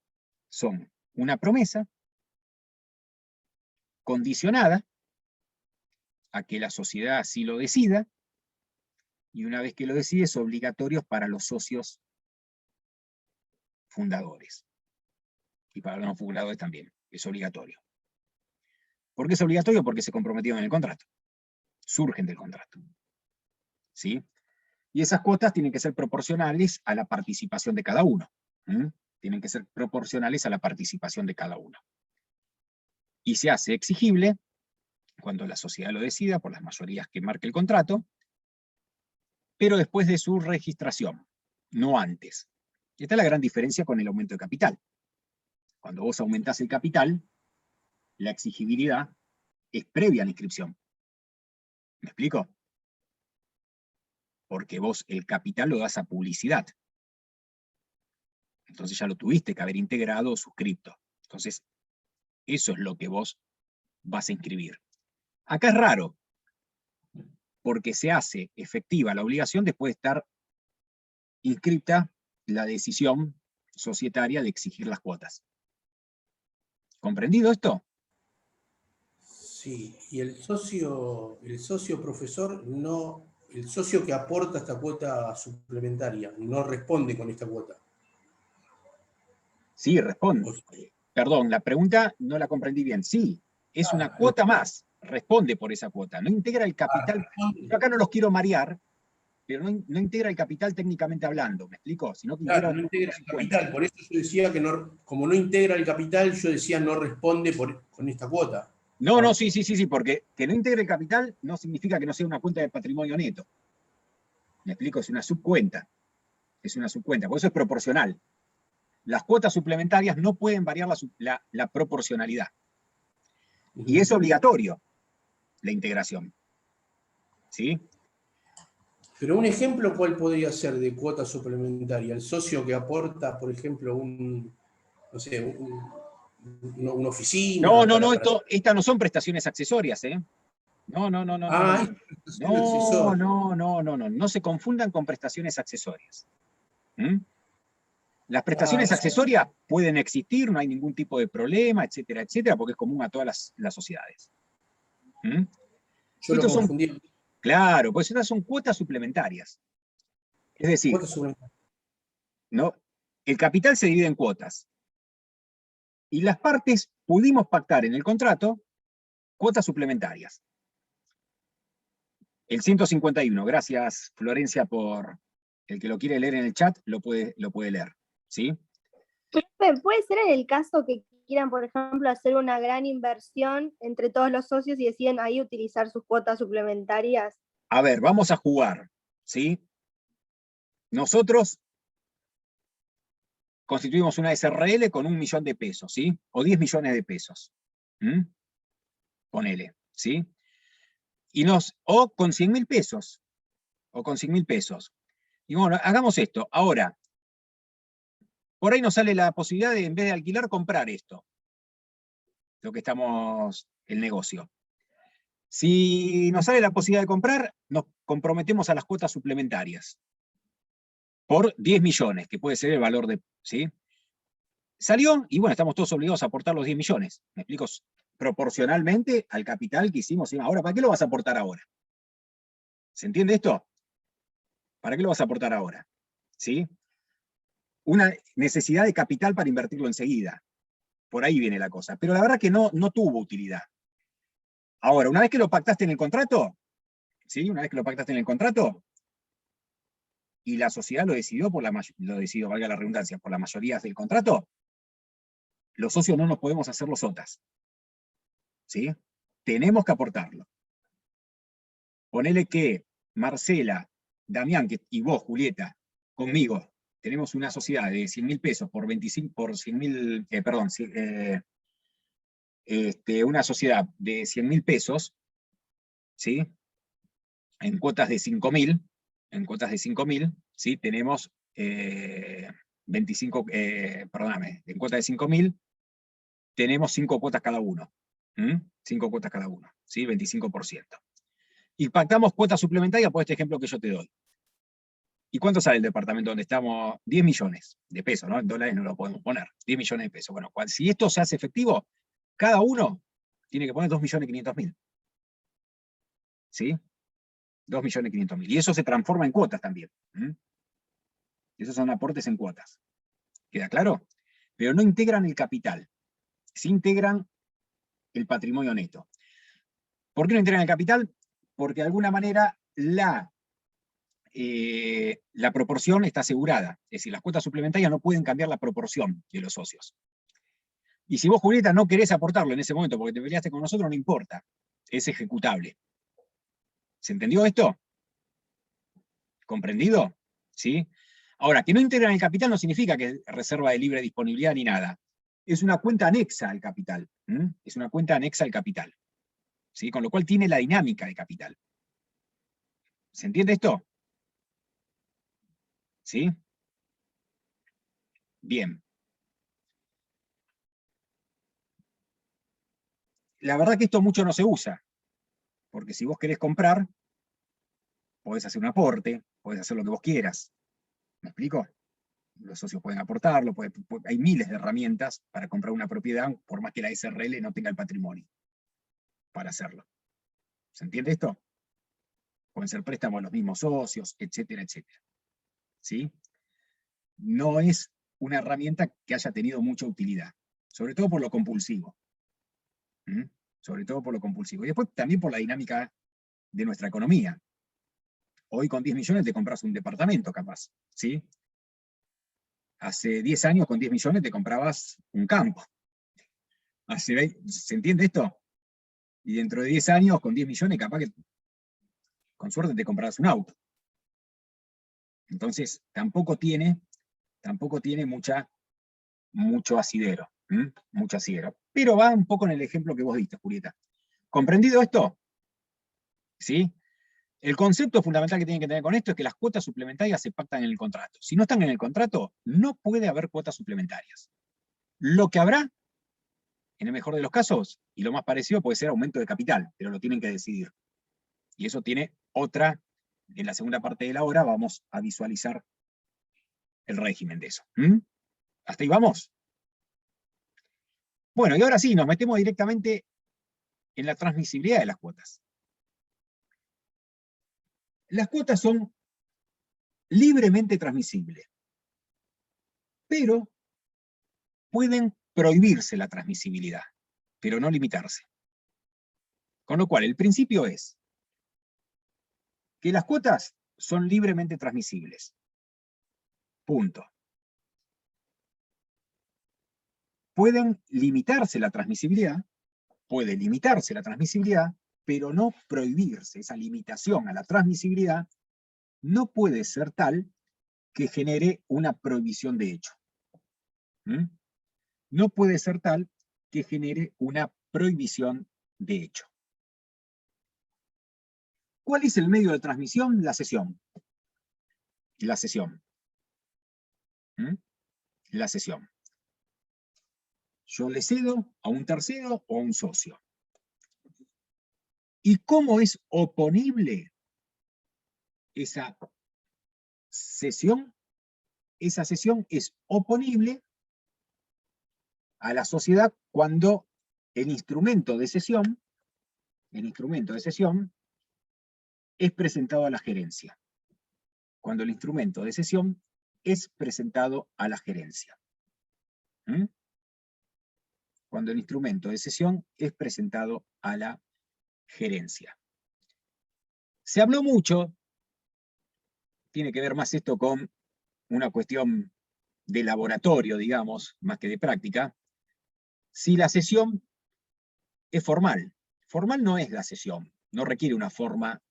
[SPEAKER 3] son una promesa condicionada a que la sociedad así lo decida, y una vez que lo decide es obligatorio para los socios fundadores. Y para los no fundadores también, es obligatorio. ¿Por qué es obligatorio? Porque se comprometieron en el contrato. Surgen del contrato. ¿Sí? Y esas cuotas tienen que ser proporcionales a la participación de cada uno. Tienen que ser proporcionales a la participación de cada uno. Y se hace exigible cuando la sociedad lo decida, por las mayorías que marque el contrato, pero después de su registración, no antes. Y esta es la gran diferencia con el aumento de capital. Cuando vos aumentás el capital, la exigibilidad es previa a la inscripción. ¿Me explico? Porque vos el capital lo das a publicidad. Entonces ya lo tuviste que haber integrado o suscripto. Entonces, eso es lo que vos vas a inscribir. Acá es raro, porque se hace efectiva la obligación después de estar inscripta la decisión societaria de exigir las cuotas. ¿Comprendido esto?
[SPEAKER 7] Sí, y el socio profesor no, el socio que aporta esta cuota suplementaria no responde con esta cuota.
[SPEAKER 3] Sí, responde. Perdón, la pregunta no la comprendí bien. Sí, es una cuota más. Responde por esa cuota. No integra el capital. Yo acá no los quiero marear, pero no integra el capital técnicamente hablando. ¿Me explico? Sino que
[SPEAKER 7] Claro, no integra el capital. Por eso yo decía que no, como no integra el capital, yo decía no responde con esta cuota.
[SPEAKER 3] No, sí, porque que no integre el capital no significa que no sea una cuenta de patrimonio neto. ¿Me explico? Es una subcuenta. Es una subcuenta, por eso es proporcional. Las cuotas suplementarias no pueden variar la proporcionalidad. Y es obligatorio la integración. ¿Sí?
[SPEAKER 7] Pero un ejemplo, ¿cuál podría ser de cuota suplementaria? El socio que aporta, por ejemplo, una oficina.
[SPEAKER 3] No, estas no son prestaciones accesorias, ¿eh? No. No se confundan con prestaciones accesorias. Las prestaciones accesorias pueden existir, no hay ningún tipo de problema, etcétera, porque es común a todas las sociedades.
[SPEAKER 7] Yo lo confundí.
[SPEAKER 3] Claro, pues estas son cuotas suplementarias. Es decir, ¿no? El capital se divide en cuotas. Y las partes pudimos pactar en el contrato cuotas suplementarias. El 151, gracias Florencia por el que lo quiere leer en el chat, lo puede leer. ¿Sí?
[SPEAKER 9] ¿Puede ser en el caso que quieran, por ejemplo, hacer una gran inversión entre todos los socios y deciden ahí utilizar sus cuotas suplementarias?
[SPEAKER 3] A ver, vamos a jugar, ¿sí? Nosotros constituimos una SRL con 1 millón de pesos, ¿sí? O 10 millones de pesos. Ponele, ¿sí? O con 100.000 pesos. Y bueno, hagamos esto. Ahora, por ahí nos sale la posibilidad de, en vez de alquilar, comprar esto. Lo que estamos, el negocio. Si nos sale la posibilidad de comprar, nos comprometemos a las cuotas suplementarias. Por 10 millones, que puede ser el valor de, ¿sí? Salió, y bueno, estamos todos obligados a aportar los 10 millones. ¿Me explico? Proporcionalmente al capital que hicimos. Ahora, ¿para qué lo vas a aportar ahora? ¿Se entiende esto? ¿Para qué lo vas a aportar ahora? ¿Sí? Una necesidad de capital para invertirlo enseguida. Por ahí viene la cosa. Pero la verdad que no tuvo utilidad. Ahora, una vez que lo pactaste en el contrato, ¿sí? Una vez que lo pactaste en el contrato, y la sociedad lo decidió, valga la redundancia, por la mayoría del contrato, los socios no nos podemos hacer los sotas. ¿Sí? Tenemos que aportarlo. Ponele que Marcela, Damián y vos, Julieta, conmigo, tenemos una sociedad de 100.000 pesos por 25, por 100.000, perdón, una sociedad de 100.000 pesos, ¿sí? En cuotas de 5.000, ¿sí? Tenemos 25, perdóname, en cuotas de 5.000, tenemos 5 cuotas cada uno. 5 cuotas cada uno, ¿sí? 25%. Y pactamos cuotas suplementarias por este ejemplo que yo te doy. ¿Y cuánto sale el departamento donde estamos? 10 millones de pesos, ¿no? En dólares no lo podemos poner. 10 millones de pesos. Bueno, si esto se hace efectivo, cada uno tiene que poner 2.500.000. ¿Sí? 2.500.000. Y eso se transforma en cuotas también. Esos son aportes en cuotas. ¿Queda claro? Pero no integran el capital. Sí integran el patrimonio neto. ¿Por qué no integran el capital? Porque de alguna manera la proporción está asegurada. Es decir, las cuotas suplementarias no pueden cambiar la proporción de los socios. Y si vos, Julieta, no querés aportarlo en ese momento porque te peleaste con nosotros, no importa. Es ejecutable. ¿Se entendió esto? ¿Comprendido? ¿Sí? Ahora, que no integran el capital no significa que es reserva de libre disponibilidad ni nada. Es una cuenta anexa al capital. Es una cuenta anexa al capital. ¿Sí? Con lo cual tiene la dinámica de capital. ¿Se entiende esto? ¿Sí? Bien. La verdad que esto mucho no se usa, porque si vos querés comprar, podés hacer un aporte, podés hacer lo que vos quieras. ¿Me explico? Los socios pueden aportarlo, hay miles de herramientas para comprar una propiedad, por más que la SRL no tenga el patrimonio para hacerlo. ¿Se entiende esto? Pueden ser préstamos a los mismos socios, etcétera, etcétera. ¿Sí? No es una herramienta que haya tenido mucha utilidad, sobre todo por lo compulsivo. Sobre todo por lo compulsivo. Y después también por la dinámica de nuestra economía. Hoy con 10 millones te compras un departamento capaz, ¿sí? Hace 10 años con 10 millones te comprabas un campo. ¿Se entiende esto? Y dentro de 10 años con 10 millones capaz que con suerte te comprabas un auto. Entonces tampoco tiene mucho asidero. Mucho asidero. Pero va un poco en el ejemplo que vos diste, Julieta. ¿Comprendido esto? ¿Sí? El concepto fundamental que tienen que tener con esto es que las cuotas suplementarias se pactan en el contrato. Si no están en el contrato, no puede haber cuotas suplementarias. Lo que habrá, en el mejor de los casos, y lo más parecido puede ser aumento de capital, pero lo tienen que decidir. Y eso tiene otra, en la segunda parte de la hora vamos a visualizar el régimen de eso. ¿Hasta ahí vamos? Bueno, y ahora sí, nos metemos directamente en la transmisibilidad de las cuotas. Las cuotas son libremente transmisibles, pero pueden prohibirse la transmisibilidad, pero no limitarse. Con lo cual, el principio es que las cuotas son libremente transmisibles. Punto. Pueden limitarse la transmisibilidad, puede limitarse la transmisibilidad, pero no prohibirse. Esa limitación a la transmisibilidad no puede ser tal que genere una prohibición de hecho. No puede ser tal que genere una prohibición de hecho. ¿Cuál es el medio de transmisión? La cesión. la cesión. La cesión. Yo le cedo a un tercero o a un socio. ¿Y cómo es oponible esa cesión? Esa cesión es oponible a la sociedad cuando el instrumento de cesión es presentado a la gerencia. Cuando el instrumento de cesión es presentado a la gerencia. Cuando el instrumento de cesión es presentado a la gerencia. Se habló mucho, tiene que ver más esto con una cuestión de laboratorio, digamos, más que de práctica, si la cesión es formal. Formal no es la cesión, no requiere una forma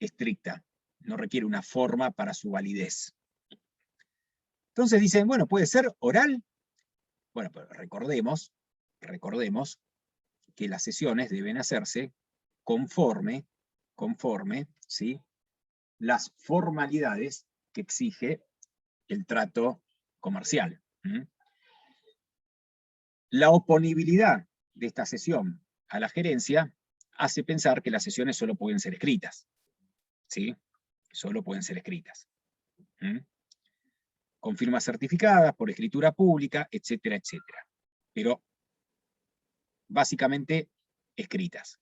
[SPEAKER 3] estricta, no requiere una forma para su validez. Entonces dicen, bueno, ¿puede ser oral? Bueno, pero recordemos que las sesiones deben hacerse conforme, ¿sí?, las formalidades que exige el trato comercial. La oponibilidad de esta sesión a la gerencia hace pensar que las sesiones solo pueden ser escritas. ¿Sí? Solo pueden ser escritas. Con firmas certificadas, por escritura pública, etcétera, etcétera. Pero básicamente escritas.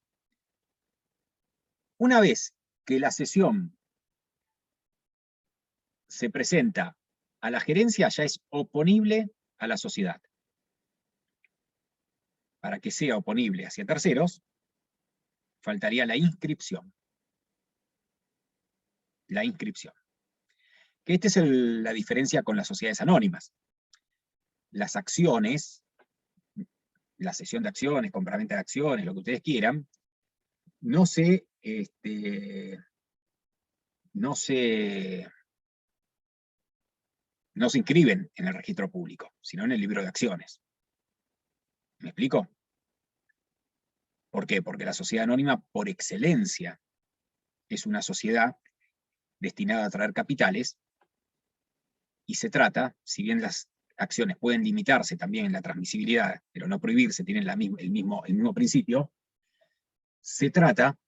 [SPEAKER 3] Una vez que la sesión se presenta a la gerencia, ya es oponible a la sociedad. Para que sea oponible hacia terceros, faltaría la inscripción. La inscripción. Que esta es la diferencia con las sociedades anónimas. Las acciones, la cesión de acciones, compraventa de acciones, lo que ustedes quieran, no se inscriben en el registro público, sino en el libro de acciones. ¿Me explico? ¿Por qué? Porque la sociedad anónima, por excelencia, es una sociedad destinada a atraer capitales, y se trata, si bien las acciones pueden limitarse también en la transmisibilidad, pero no prohibirse, tienen el mismo principio, se trata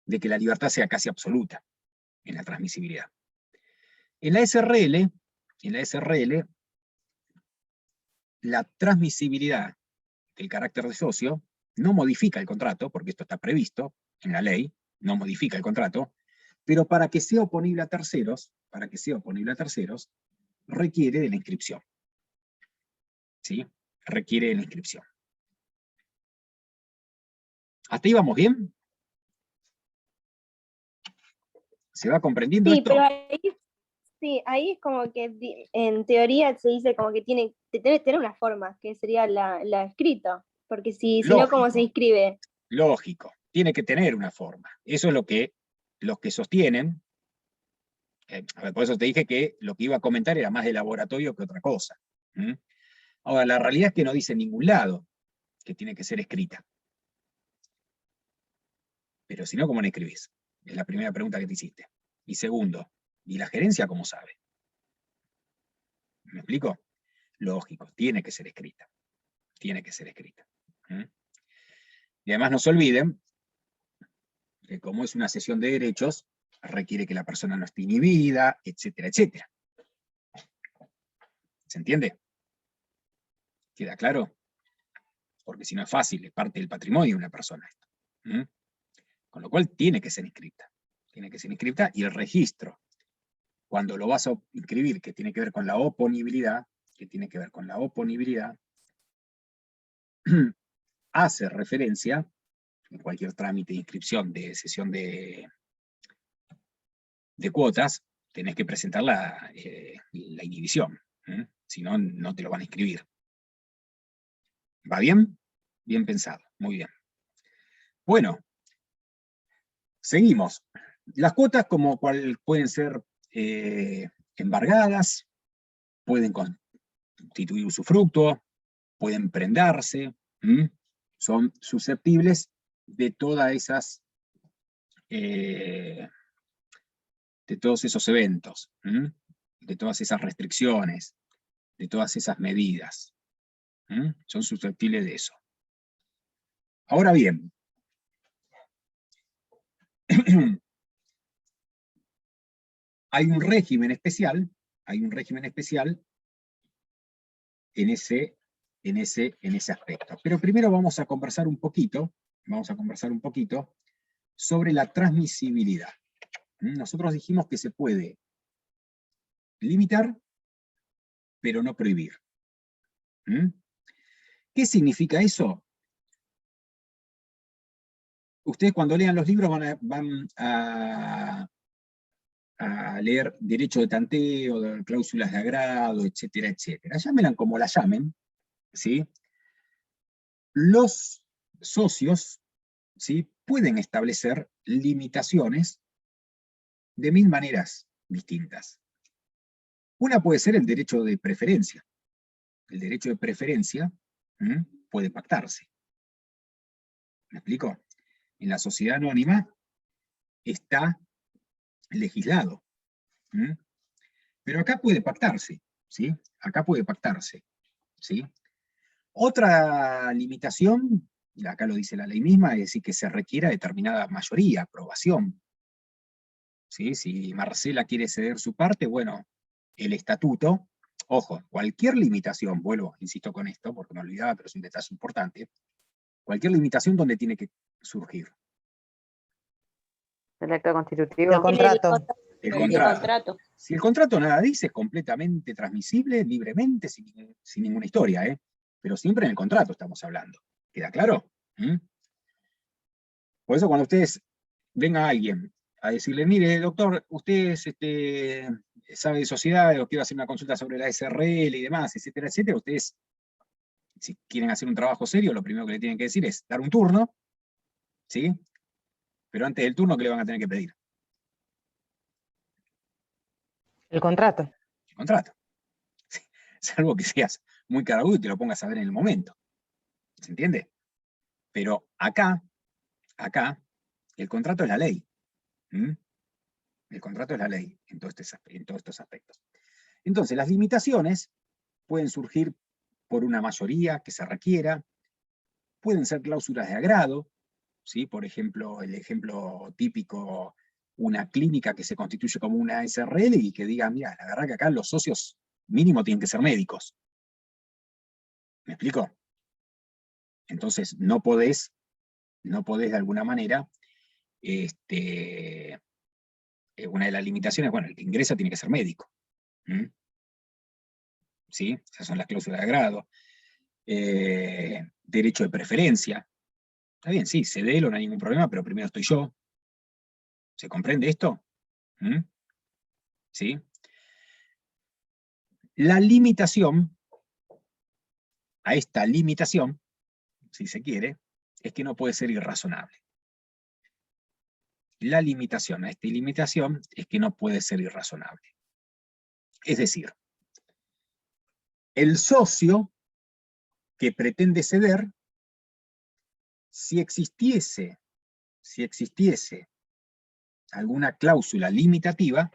[SPEAKER 3] de que la libertad sea casi absoluta en la transmisibilidad. En la SRL, la transmisibilidad del carácter de socio no modifica el contrato, porque esto está previsto en la ley, no modifica el contrato, pero para que sea oponible a terceros, requiere de la inscripción. ¿Sí? Requiere de la inscripción. ¿Hasta ahí vamos bien? ¿Se va comprendiendo
[SPEAKER 9] Sí,
[SPEAKER 3] esto?
[SPEAKER 9] pero ahí es como que en teoría se dice como que tiene que tener una forma, que sería la escrita, porque si no, ¿cómo se inscribe?
[SPEAKER 3] Lógico, tiene que tener una forma. Eso es lo que los que sostienen, por eso te dije que lo que iba a comentar era más de laboratorio que otra cosa. Ahora, la realidad es que no dice en ningún lado que tiene que ser escrita. Pero si no, ¿cómo la escribís? Es la primera pregunta que te hiciste. Y segundo, ¿y la gerencia cómo sabe? ¿Me explico? Lógico, tiene que ser escrita. Tiene que ser escrita. Y además no se olviden que como es una cesión de derechos, requiere que la persona no esté inhibida, etcétera, etcétera. ¿Se entiende? ¿Queda claro? Porque si no es fácil, es parte del patrimonio de una persona esto. Con lo cual tiene que ser inscrita. Tiene que ser inscrita, y el registro, cuando lo vas a inscribir, que tiene que ver con la oponibilidad, hace referencia, en cualquier trámite de inscripción de cesión de cuotas, tenés que presentar la inhibición. Si no, no te lo van a inscribir. ¿Va bien? Bien pensado, muy bien. Bueno, seguimos. Las cuotas como pueden ser embargadas, pueden constituir usufructo, pueden prendarse, son susceptibles de todas esas de todos esos eventos, de todas esas restricciones, de todas esas medidas. Son susceptibles de eso. Ahora bien, hay un régimen especial en ese aspecto. Pero primero vamos a conversar un poquito sobre la transmisibilidad. Nosotros dijimos que se puede limitar, pero no prohibir. ¿Qué significa eso? Ustedes cuando lean los libros van a leer derecho de tanteo, cláusulas de agrado, etcétera, etcétera. Llámenla como la llamen, ¿sí? Los socios, ¿sí?, pueden establecer limitaciones de 1000 maneras distintas. Una puede ser el derecho de preferencia. El derecho de preferencia puede pactarse. ¿Me explico? En la sociedad anónima está legislado. Pero acá puede pactarse, ¿sí? Acá puede pactarse, ¿sí? Otra limitación, y acá lo dice la ley misma, es decir, que se requiera determinada mayoría, aprobación. ¿Sí? Si Marcela quiere ceder su parte, bueno, el estatuto, ojo, cualquier limitación, vuelvo, insisto con esto, porque me olvidaba, pero es un detalle importante, cualquier limitación, ¿dónde tiene que surgir?
[SPEAKER 4] El acto constitutivo.
[SPEAKER 8] El contrato.
[SPEAKER 3] El
[SPEAKER 8] El
[SPEAKER 3] contrato.
[SPEAKER 8] contrato.
[SPEAKER 3] Si el contrato nada dice, es completamente transmisible, libremente, sin ninguna historia, ¿eh? Pero siempre en el contrato estamos hablando. ¿Queda claro? Por eso cuando ustedes venga alguien a decirle, mire, doctor, usted sabe de sociedades o quiere hacer una consulta sobre la SRL y demás, etcétera, etcétera, ustedes, si quieren hacer un trabajo serio, lo primero que le tienen que decir es dar un turno, ¿sí? Pero antes del turno, ¿qué le van a tener que pedir?
[SPEAKER 10] El contrato.
[SPEAKER 3] El contrato. Sí. Salvo que seas muy carabudo y te lo pongas a ver en el momento. ¿Se entiende? Pero acá, el contrato es la ley. El contrato es la ley en todos estos aspectos. Entonces, las limitaciones pueden surgir por una mayoría que se requiera, pueden ser cláusulas de agrado, ¿sí? Por ejemplo, el ejemplo típico, una clínica que se constituye como una SRL y que diga, mira, la verdad que acá los socios mínimo tienen que ser médicos. ¿Me explico? Entonces, no podés de alguna manera, una de las limitaciones, bueno, el que ingresa tiene que ser médico. ¿Sí? Esas son las cláusulas de agrado. Derecho de preferencia. Está bien, sí, cedelo, no hay ningún problema, pero primero estoy yo. ¿Se comprende esto? ¿Sí? La limitación, a esta limitación, si se quiere, es que no puede ser irrazonable. La limitación a esta limitación es que no puede ser irrazonable. Es decir, el socio que pretende ceder, si existiese alguna cláusula limitativa,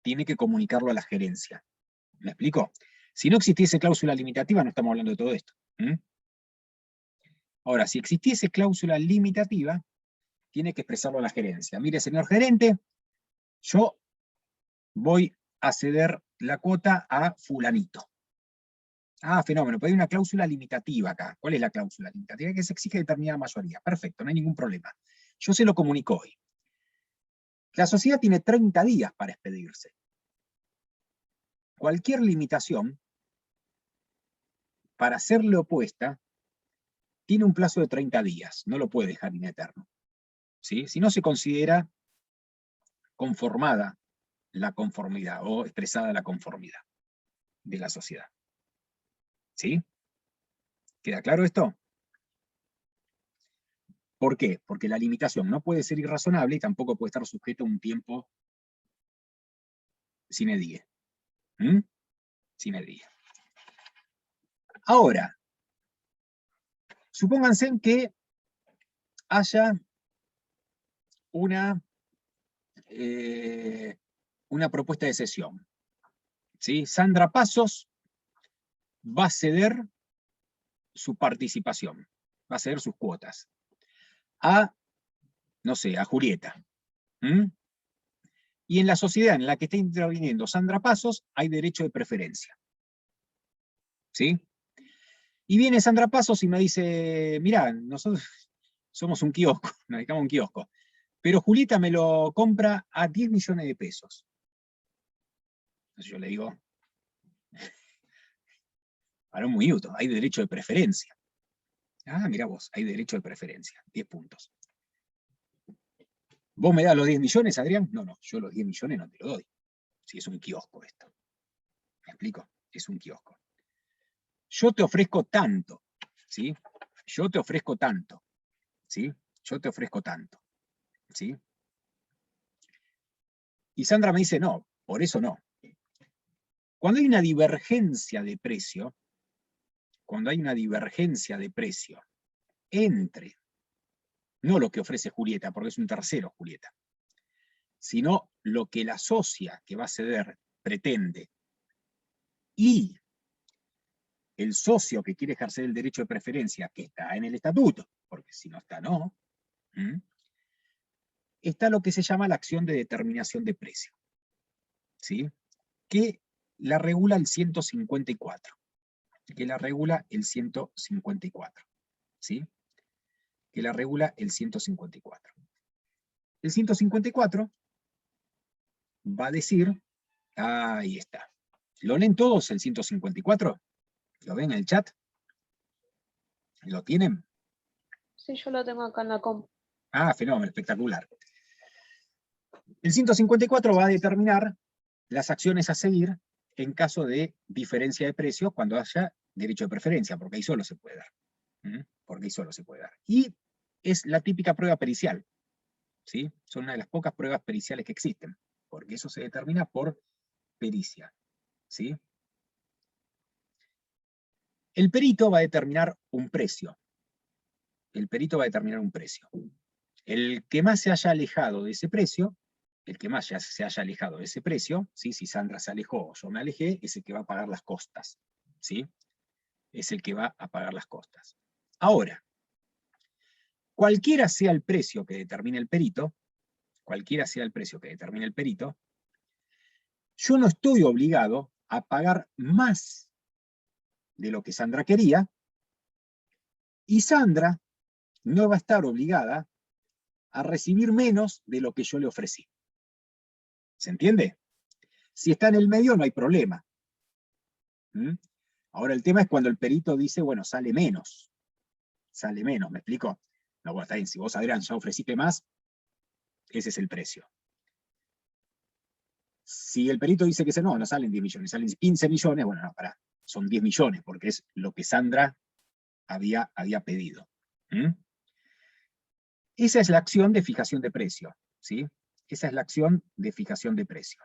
[SPEAKER 3] tiene que comunicarlo a la gerencia. ¿Me explico? Si no existiese cláusula limitativa, no estamos hablando de todo esto. Ahora, si existiese cláusula limitativa, tiene que expresarlo a la gerencia. Mire, señor gerente, yo voy a ceder la cuota a fulanito. Ah, fenómeno, pero hay una cláusula limitativa acá. ¿Cuál es la cláusula limitativa? Que se exige determinada mayoría. Perfecto, no hay ningún problema. Yo se lo comunico hoy. La sociedad tiene 30 días para expedirse. Cualquier limitación, para serle opuesta, tiene un plazo de 30 días. No lo puede dejar in eterno. ¿Sí? Si no se considera conformada la conformidad o expresada la conformidad de la sociedad. ¿Sí? ¿Queda claro esto? ¿Por qué? Porque la limitación no puede ser irrazonable y tampoco puede estar sujeto a un tiempo sine die. Sine die. Ahora, supónganse que haya una una propuesta de cesión. ¿Sí? Sandra Pasos va a ceder su participación, va a ceder sus cuotas a, no sé, a Julieta. Y en la sociedad en la que está interviniendo Sandra Pasos hay derecho de preferencia. ¿Sí? Y viene Sandra Pasos y me dice, mirá, nosotros somos un kiosco, nos dedicamos a un kiosco, pero Julieta me lo compra a 10 millones de pesos. Entonces yo le digo, para un minuto, hay derecho de preferencia. Ah, mirá vos, hay derecho de preferencia, 10 puntos. ¿Vos me das los 10 millones, Adrián? No, yo los 10 millones no te lo doy. Si es un kiosco esto. ¿Me explico? Es un kiosco. Yo te ofrezco tanto, ¿sí? Yo te ofrezco tanto, ¿sí? Yo te ofrezco tanto, ¿sí? Y Sandra me dice, no, por eso no. Cuando hay una divergencia de precio, entre, no lo que ofrece Julieta, porque es un tercero Julieta, sino lo que la socia que va a ceder pretende, y el socio que quiere ejercer el derecho de preferencia, que está en el estatuto, porque si no está, no, está lo que se llama la acción de determinación de precio, ¿sí? Que la regula el 154. Que la regula el 154. ¿Sí? Que la regula el 154. El 154 va a decir, ahí está. ¿Lo leen todos el 154? ¿Lo ven en el chat? ¿Lo tienen?
[SPEAKER 8] Sí, yo lo tengo acá en la compu.
[SPEAKER 3] Ah, fenómeno, espectacular. El 154 va a determinar las acciones a seguir en caso de diferencia de precios cuando haya derecho de preferencia, porque ahí solo se puede dar. Porque ahí solo se puede dar. Y es la típica prueba pericial. ¿Sí? Son una de las pocas pruebas periciales que existen, porque eso se determina por pericia. ¿Sí? El perito va a determinar un precio. El perito va a determinar un precio. El que más se haya alejado de ese precio, ¿sí? Si Sandra se alejó o yo me alejé, es el que va a pagar las costas. ¿Sí? Es el que va a pagar las costas. Ahora, cualquiera sea el precio que determine el perito, yo no estoy obligado a pagar más de lo que Sandra quería, y Sandra no va a estar obligada a recibir menos de lo que yo le ofrecí. ¿Se entiende? Si está en el medio no hay problema. Ahora el tema es cuando el perito dice, bueno, sale menos, ¿me explico? No, bueno, está bien, si vos, Adrián, ya ofreciste más, ese es el precio. Si el perito dice que no salen 10 millones, salen 15 millones, bueno, no, pará, son 10 millones, porque es lo que Sandra había pedido. Esa es la acción de fijación de precio, ¿sí? Esa es la acción de fijación de precio.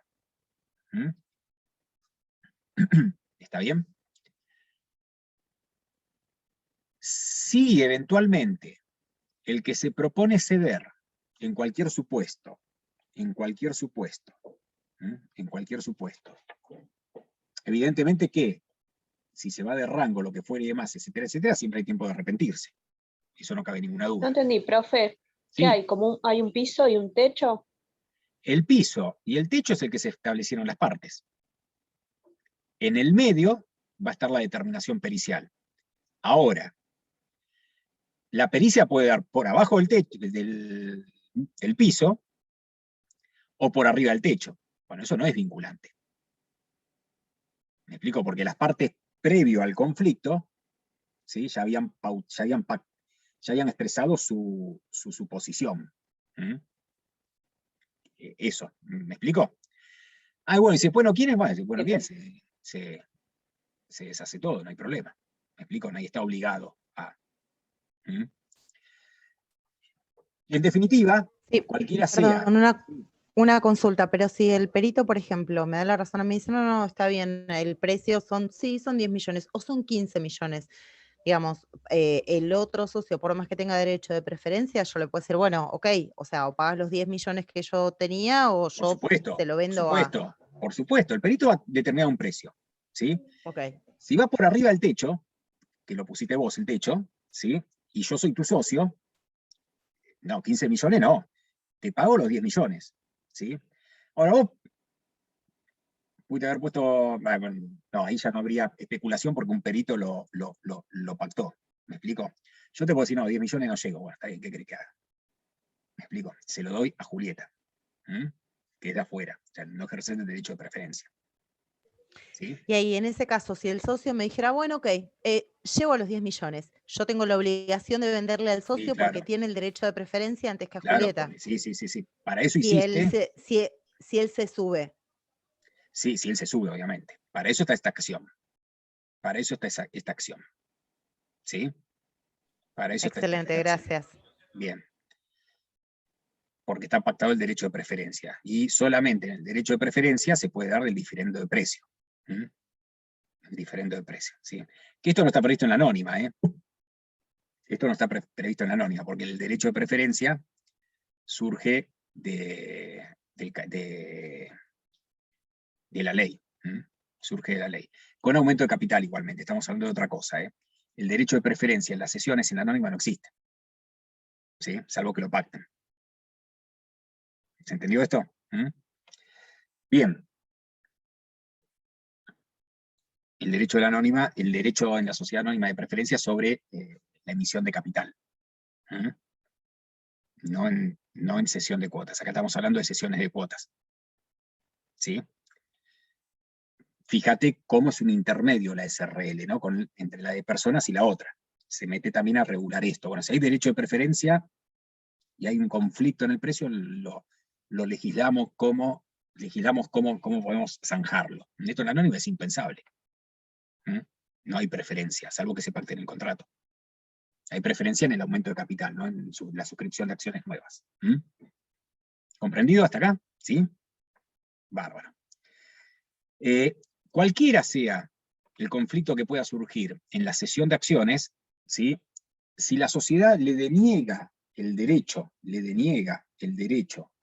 [SPEAKER 3] ¿Está bien? Si eventualmente el que se propone ceder en cualquier supuesto, evidentemente que si se va de rango, lo que fuera y demás, etcétera, etcétera, siempre hay tiempo de arrepentirse. Eso no cabe ninguna duda.
[SPEAKER 8] No entendí, profe.
[SPEAKER 3] ¿Sí?
[SPEAKER 8] ¿Qué hay? ¿Hay un piso y un techo?
[SPEAKER 3] El piso y el techo es el que se establecieron las partes. En el medio va a estar la determinación pericial. Ahora, la pericia puede dar por abajo del techo, del piso, o por arriba del techo. Bueno, eso no es vinculante. ¿Me explico? Porque las partes previo al conflicto, ¿sí? ya habían expresado su posición. Eso, ¿me explico? Ah, bueno, y si después no quieren, bueno, bien, se deshace todo, no hay problema. ¿Me explico? Nadie está obligado a... En definitiva,
[SPEAKER 10] Sí,
[SPEAKER 3] cualquiera
[SPEAKER 10] perdón,
[SPEAKER 3] sea...
[SPEAKER 10] una consulta, pero si el perito, por ejemplo, me da la razón, me dice, no, está bien, el precio son 10 millones o son 15 millones, digamos, el otro socio, por más que tenga derecho de preferencia, yo le puedo decir, bueno, ok, o sea, o pagas los 10 millones que yo tenía o
[SPEAKER 3] Por
[SPEAKER 10] yo
[SPEAKER 3] supuesto,
[SPEAKER 10] te lo
[SPEAKER 3] por
[SPEAKER 10] vendo
[SPEAKER 3] supuesto, por supuesto. El perito va a determinar un precio, ¿sí?
[SPEAKER 10] Ok,
[SPEAKER 3] Si va por arriba del techo, que lo pusiste vos el techo, ¿sí? Y yo soy tu socio, no, 15 millones no, te pago los 10 millones, ¿sí? Ahora vos pudiste haber puesto, bueno, no, ahí ya no habría especulación porque un perito lo pactó, ¿me explico? Yo te puedo decir, no, 10 millones no llego, bueno, está bien, ¿qué querés que haga? ¿Me explico? Se lo doy a Julieta, que es de afuera, o sea, no ejercer el derecho de preferencia. ¿Sí?
[SPEAKER 10] y ahí en ese caso, si el socio me dijera, bueno, ok, llevo los 10 millones, yo tengo la obligación de venderle al socio
[SPEAKER 3] claro.
[SPEAKER 10] porque tiene el derecho de preferencia antes que a
[SPEAKER 3] Claro,
[SPEAKER 10] Julieta.
[SPEAKER 3] porque sí. Para eso
[SPEAKER 10] Si él
[SPEAKER 3] hiciste.
[SPEAKER 10] si él se sube.
[SPEAKER 3] Sí, si él se sube, obviamente. Para eso está esta acción. Para eso está esta acción. ¿Sí? Para eso
[SPEAKER 10] Excelente,
[SPEAKER 3] está esta acción.
[SPEAKER 10] gracias.
[SPEAKER 3] Bien. Porque está pactado el derecho de preferencia. Y solamente en el derecho de preferencia se puede dar el diferendo de precio. El diferendo de precio, ¿sí? Que esto no está previsto en la anónima, ¿eh? Esto no está previsto en la anónima, porque el derecho de preferencia surge de la ley. Surge de la ley. Con aumento de capital igualmente, estamos hablando de otra cosa. El derecho de preferencia en las sesiones en la anónima no existe. ¿Sí? Salvo que lo pacten. ¿Se entendió esto? Bien. El derecho de la anónima, el derecho en la sociedad anónima de preferencia sobre la emisión de capital. No en cesión de cuotas. Acá estamos hablando de sesiones de cuotas. ¿Sí? Fíjate cómo es un intermedio la SRL, ¿no? Entre la de personas y la otra. Se mete también a regular esto. Bueno, si hay derecho de preferencia y hay un conflicto en el precio, lo legislamos cómo podemos zanjarlo. Esto en la anónima es impensable. No hay preferencia, salvo que se pacte en el contrato. Hay preferencia en el aumento de capital, no en la suscripción de acciones nuevas. ¿Comprendido hasta acá? ¿Sí? Bárbaro. Cualquiera sea el conflicto que pueda surgir en la cesión de acciones, ¿sí? Si la sociedad le deniega el derecho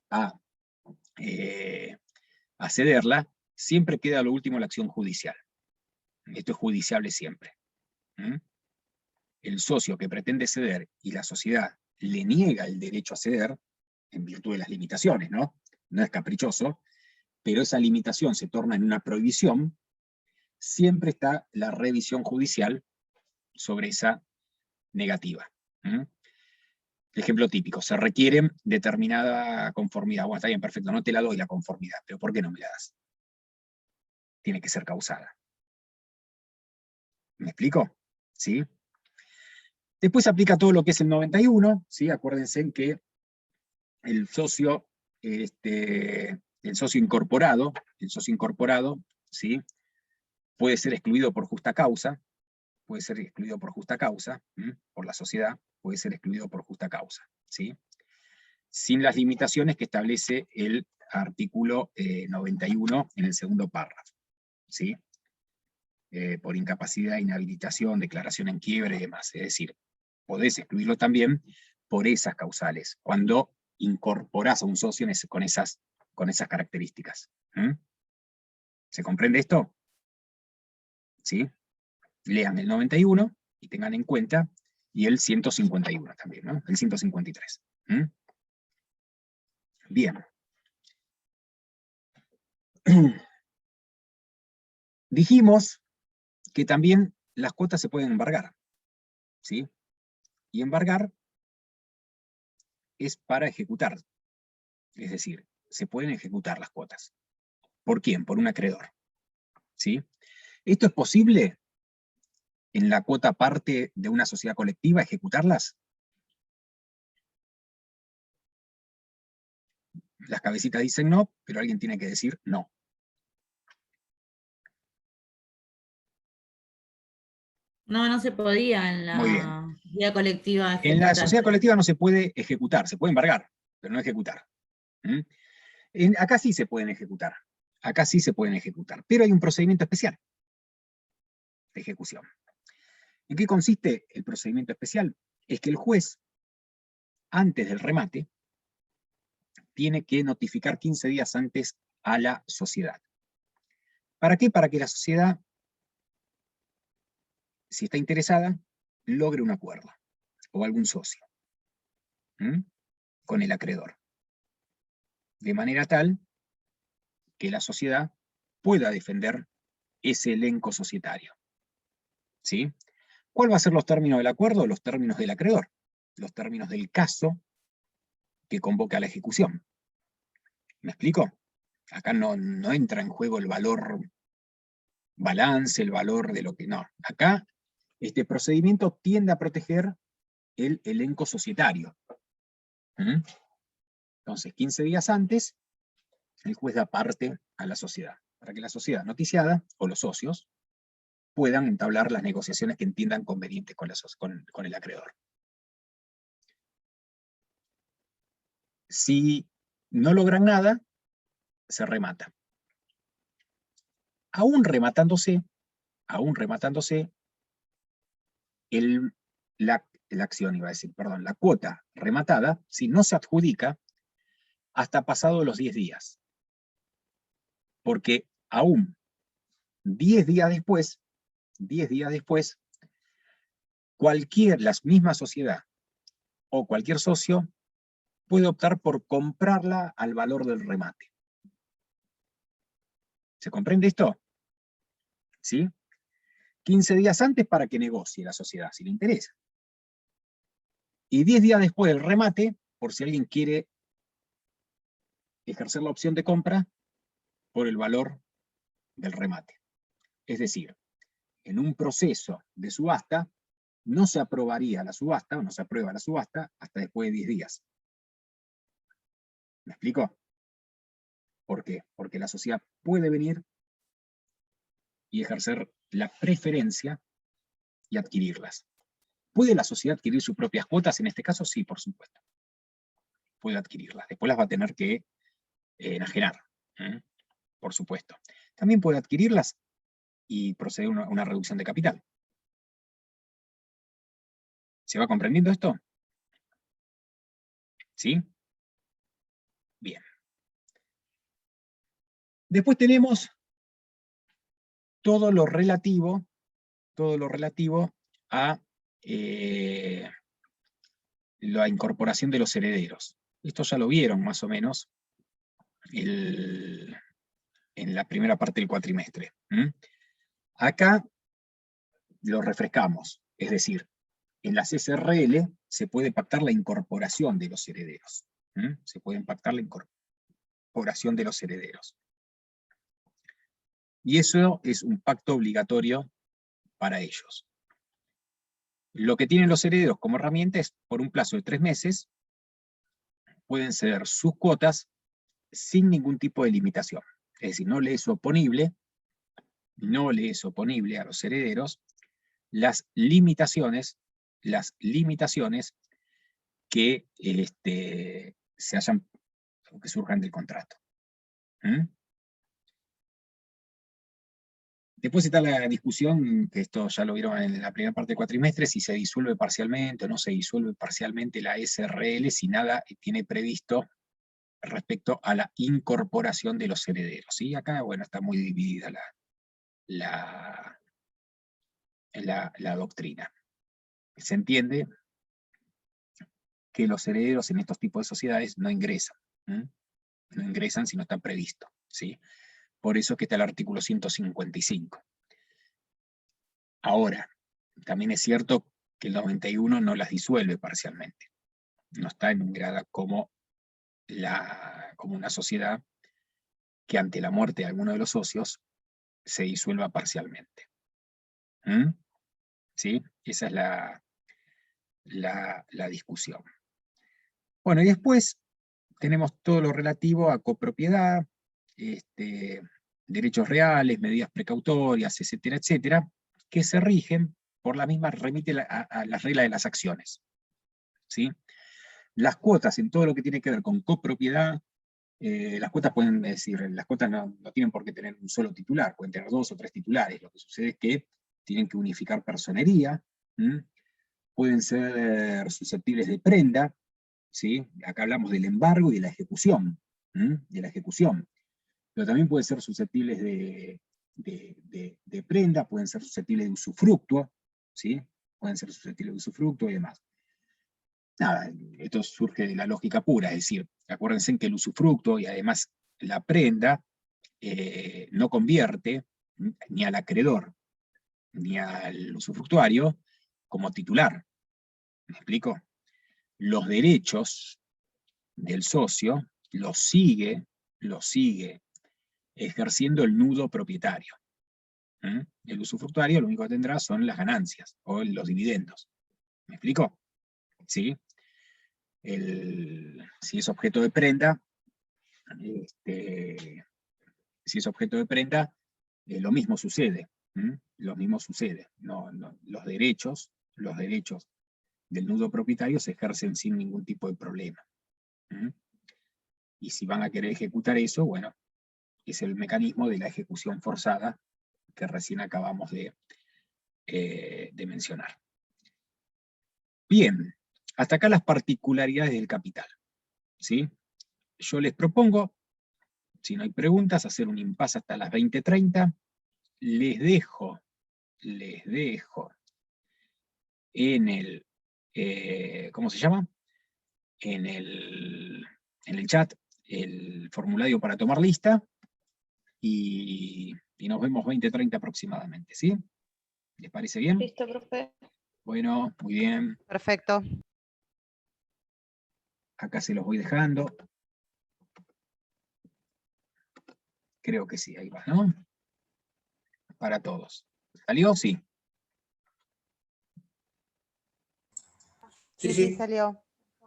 [SPEAKER 3] a cederla, siempre queda a lo último la acción judicial. Esto es judiciable siempre. El socio que pretende ceder y la sociedad le niega el derecho a ceder, en virtud de las limitaciones, ¿no? No es caprichoso, pero esa limitación se torna en una prohibición, siempre está la revisión judicial sobre esa negativa. Ejemplo típico, se requiere determinada conformidad. Bueno, está bien, perfecto, no te la doy la conformidad, pero ¿por qué no me la das? Tiene que ser causada. ¿Me explico? ¿Sí? Después aplica todo lo que es el 91, ¿sí? Acuérdense en que el socio incorporado, ¿sí? Puede ser excluido por justa causa, por la sociedad, puede ser excluido por justa causa, ¿sí? Sin las limitaciones que establece el artículo 91 en el segundo párrafo, ¿sí? Por incapacidad, inhabilitación, declaración en quiebre y demás. Es decir, podés excluirlo también por esas causales, cuando incorporás a un socio con esas características. ¿Se comprende esto? ¿Sí? Lean el 91 y tengan en cuenta, y el 151 también, ¿no? El 153. Bien. Dijimos que también las cuotas se pueden embargar, ¿sí? Y embargar es para ejecutar. Es decir, se pueden ejecutar las cuotas. ¿Por quién? Por un acreedor, ¿sí? ¿Esto es posible en la cuota parte de una sociedad colectiva, ejecutarlas? Las cabecitas dicen no, pero alguien tiene que decir no.
[SPEAKER 5] No se podía en
[SPEAKER 3] Muy bien.
[SPEAKER 5] la sociedad colectiva
[SPEAKER 3] En la
[SPEAKER 5] ejecutar.
[SPEAKER 3] sociedad colectiva no se puede ejecutar, se puede embargar, pero no ejecutar. Acá sí se pueden ejecutar. Acá sí se pueden ejecutar, pero hay un procedimiento especial de ejecución. ¿En qué consiste el procedimiento especial? Es que el juez, antes del remate, tiene que notificar 15 días antes a la sociedad. ¿Para qué? Para que la sociedad, si está interesada, logre un acuerdo, o algún socio, con el acreedor. De manera tal que la sociedad pueda defender ese elenco societario. ¿Sí? ¿Cuál va a ser los términos del acuerdo? Los términos del acreedor, los términos del caso que convoca a la ejecución. ¿Me explico? Acá no entra en juego el valor balance, el valor de lo que no. Acá este procedimiento tiende a proteger el elenco societario. Entonces, 15 días antes, el juez da parte a la sociedad, para que la sociedad noticiada, o los socios, puedan entablar las negociaciones que entiendan convenientes con el acreedor. Si no logran nada, se remata. Aún rematándose, la acción, iba a decir, perdón, la cuota rematada, si no se adjudica hasta pasados los 10 días. Porque aún 10 días después, la misma sociedad o cualquier socio puede optar por comprarla al valor del remate. ¿Se comprende esto? ¿Sí? 15 días antes para que negocie la sociedad, si le interesa. Y 10 días después del remate, por si alguien quiere ejercer la opción de compra por el valor del remate. Es decir, en un proceso de subasta, no se aprobaría la subasta, o no se aprueba la subasta, hasta después de 10 días. ¿Me explico? ¿Por qué? Porque la sociedad puede venir y ejercer la preferencia y adquirirlas. ¿Puede la sociedad adquirir sus propias cuotas? En este caso, sí, por supuesto. Puede adquirirlas. Después las va a tener que enajenar, por supuesto. También puede adquirirlas y proceder a una reducción de capital. ¿Se va comprendiendo esto? ¿Sí? Bien. Después tenemos todo lo relativo a la incorporación de los herederos. Esto ya lo vieron más o menos en la primera parte del cuatrimestre. Acá lo refrescamos, es decir, en las SRL se puede pactar la incorporación de los herederos. Se puede pactar la incorporación de los herederos. Y eso es un pacto obligatorio para ellos. Lo que tienen los herederos como herramienta es, por un plazo de 3 meses, pueden ceder sus cuotas sin ningún tipo de limitación. Es decir, no le es oponible a los herederos las limitaciones que que surjan del contrato. Después está la discusión, que esto ya lo vieron en la primera parte del cuatrimestre, si se disuelve parcialmente o no se disuelve parcialmente la SRL, si nada tiene previsto respecto a la incorporación de los herederos. ¿Sí? Acá, bueno, está muy dividida la doctrina. Se entiende que los herederos en estos tipos de sociedades no ingresan. No ingresan si no está previsto. ¿Sí? Por eso que está el artículo 155. Ahora, también es cierto que el 91 no las disuelve parcialmente. No está enumerada como una sociedad que ante la muerte de alguno de los socios se disuelva parcialmente. ¿Sí? Esa es la discusión. Bueno, y después tenemos todo lo relativo a copropiedad, derechos reales, medidas precautorias, etcétera, etcétera, que se rigen por la misma, remite a las reglas de las acciones. ¿Sí? Las cuotas en todo lo que tiene que ver con copropiedad, las cuotas pueden decir, las cuotas no tienen por qué tener un solo titular, pueden tener 2 o 3 titulares. Lo que sucede es que tienen que unificar personería, Pueden ser susceptibles de prenda, ¿sí? Acá hablamos del embargo y de la ejecución, pero también pueden ser susceptibles de prenda, pueden ser susceptibles de usufructo, ¿sí? Pueden ser susceptibles de usufructo y demás. Nada, esto surge de la lógica pura, es decir, acuérdense que el usufructo y además la prenda no convierte ni al acreedor ni al usufructuario como titular. ¿Me explico? Los derechos del socio los sigue ejerciendo el nudo propietario. El usufructuario lo único que tendrá son las ganancias o los dividendos. ¿Me explico? ¿Sí? Si es objeto de prenda, lo mismo sucede. Lo mismo sucede. Los derechos del nudo propietario se ejercen sin ningún tipo de problema. Y si van a querer ejecutar eso, bueno, es el mecanismo de la ejecución forzada que recién acabamos de mencionar. Bien, hasta acá las particularidades del capital, ¿sí? Yo les propongo, si no hay preguntas, hacer un impasse hasta las 20:30. Les dejo en el, ¿cómo se llama? En el chat el formulario para tomar lista y nos vemos 20:30 aproximadamente, ¿sí? ¿Les parece bien?
[SPEAKER 9] Listo, profe.
[SPEAKER 3] Bueno, muy bien.
[SPEAKER 10] Perfecto.
[SPEAKER 3] Acá se los voy dejando. Creo que sí, ahí va, ¿no? Para todos. ¿Salió? Sí.
[SPEAKER 10] Sí, salió.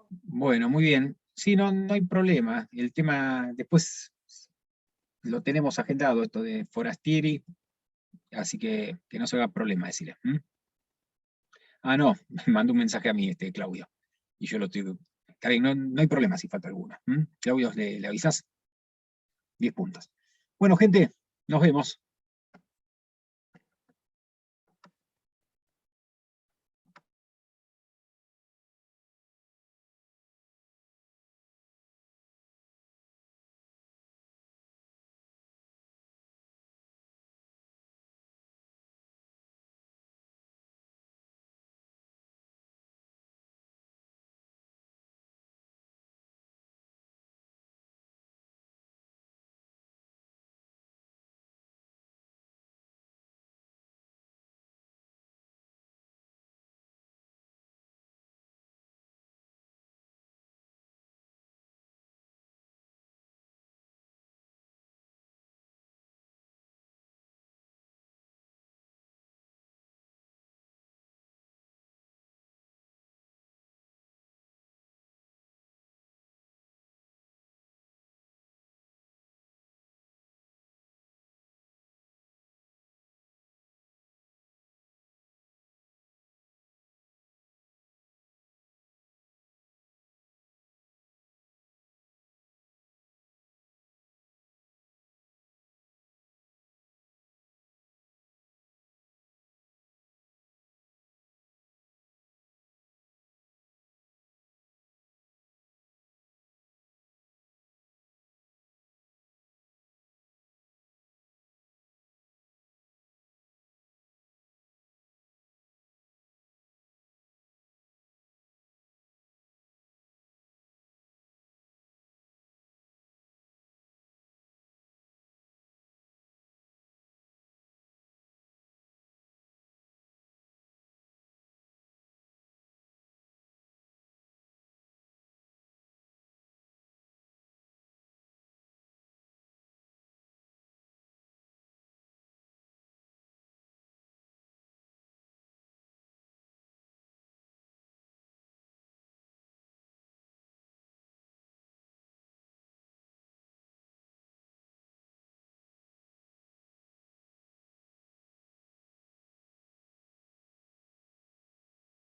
[SPEAKER 3] Bueno, muy bien. Sí, no hay problema. El tema, después lo tenemos agendado, esto de Forastieri, así que no se haga problema decirle. Ah, no, me mandó un mensaje a mí, Claudio, y yo lo estoy... Está bien, no hay problema si falta alguna. Claudio, ¿le avisás? 10 puntos. Bueno, gente, nos vemos.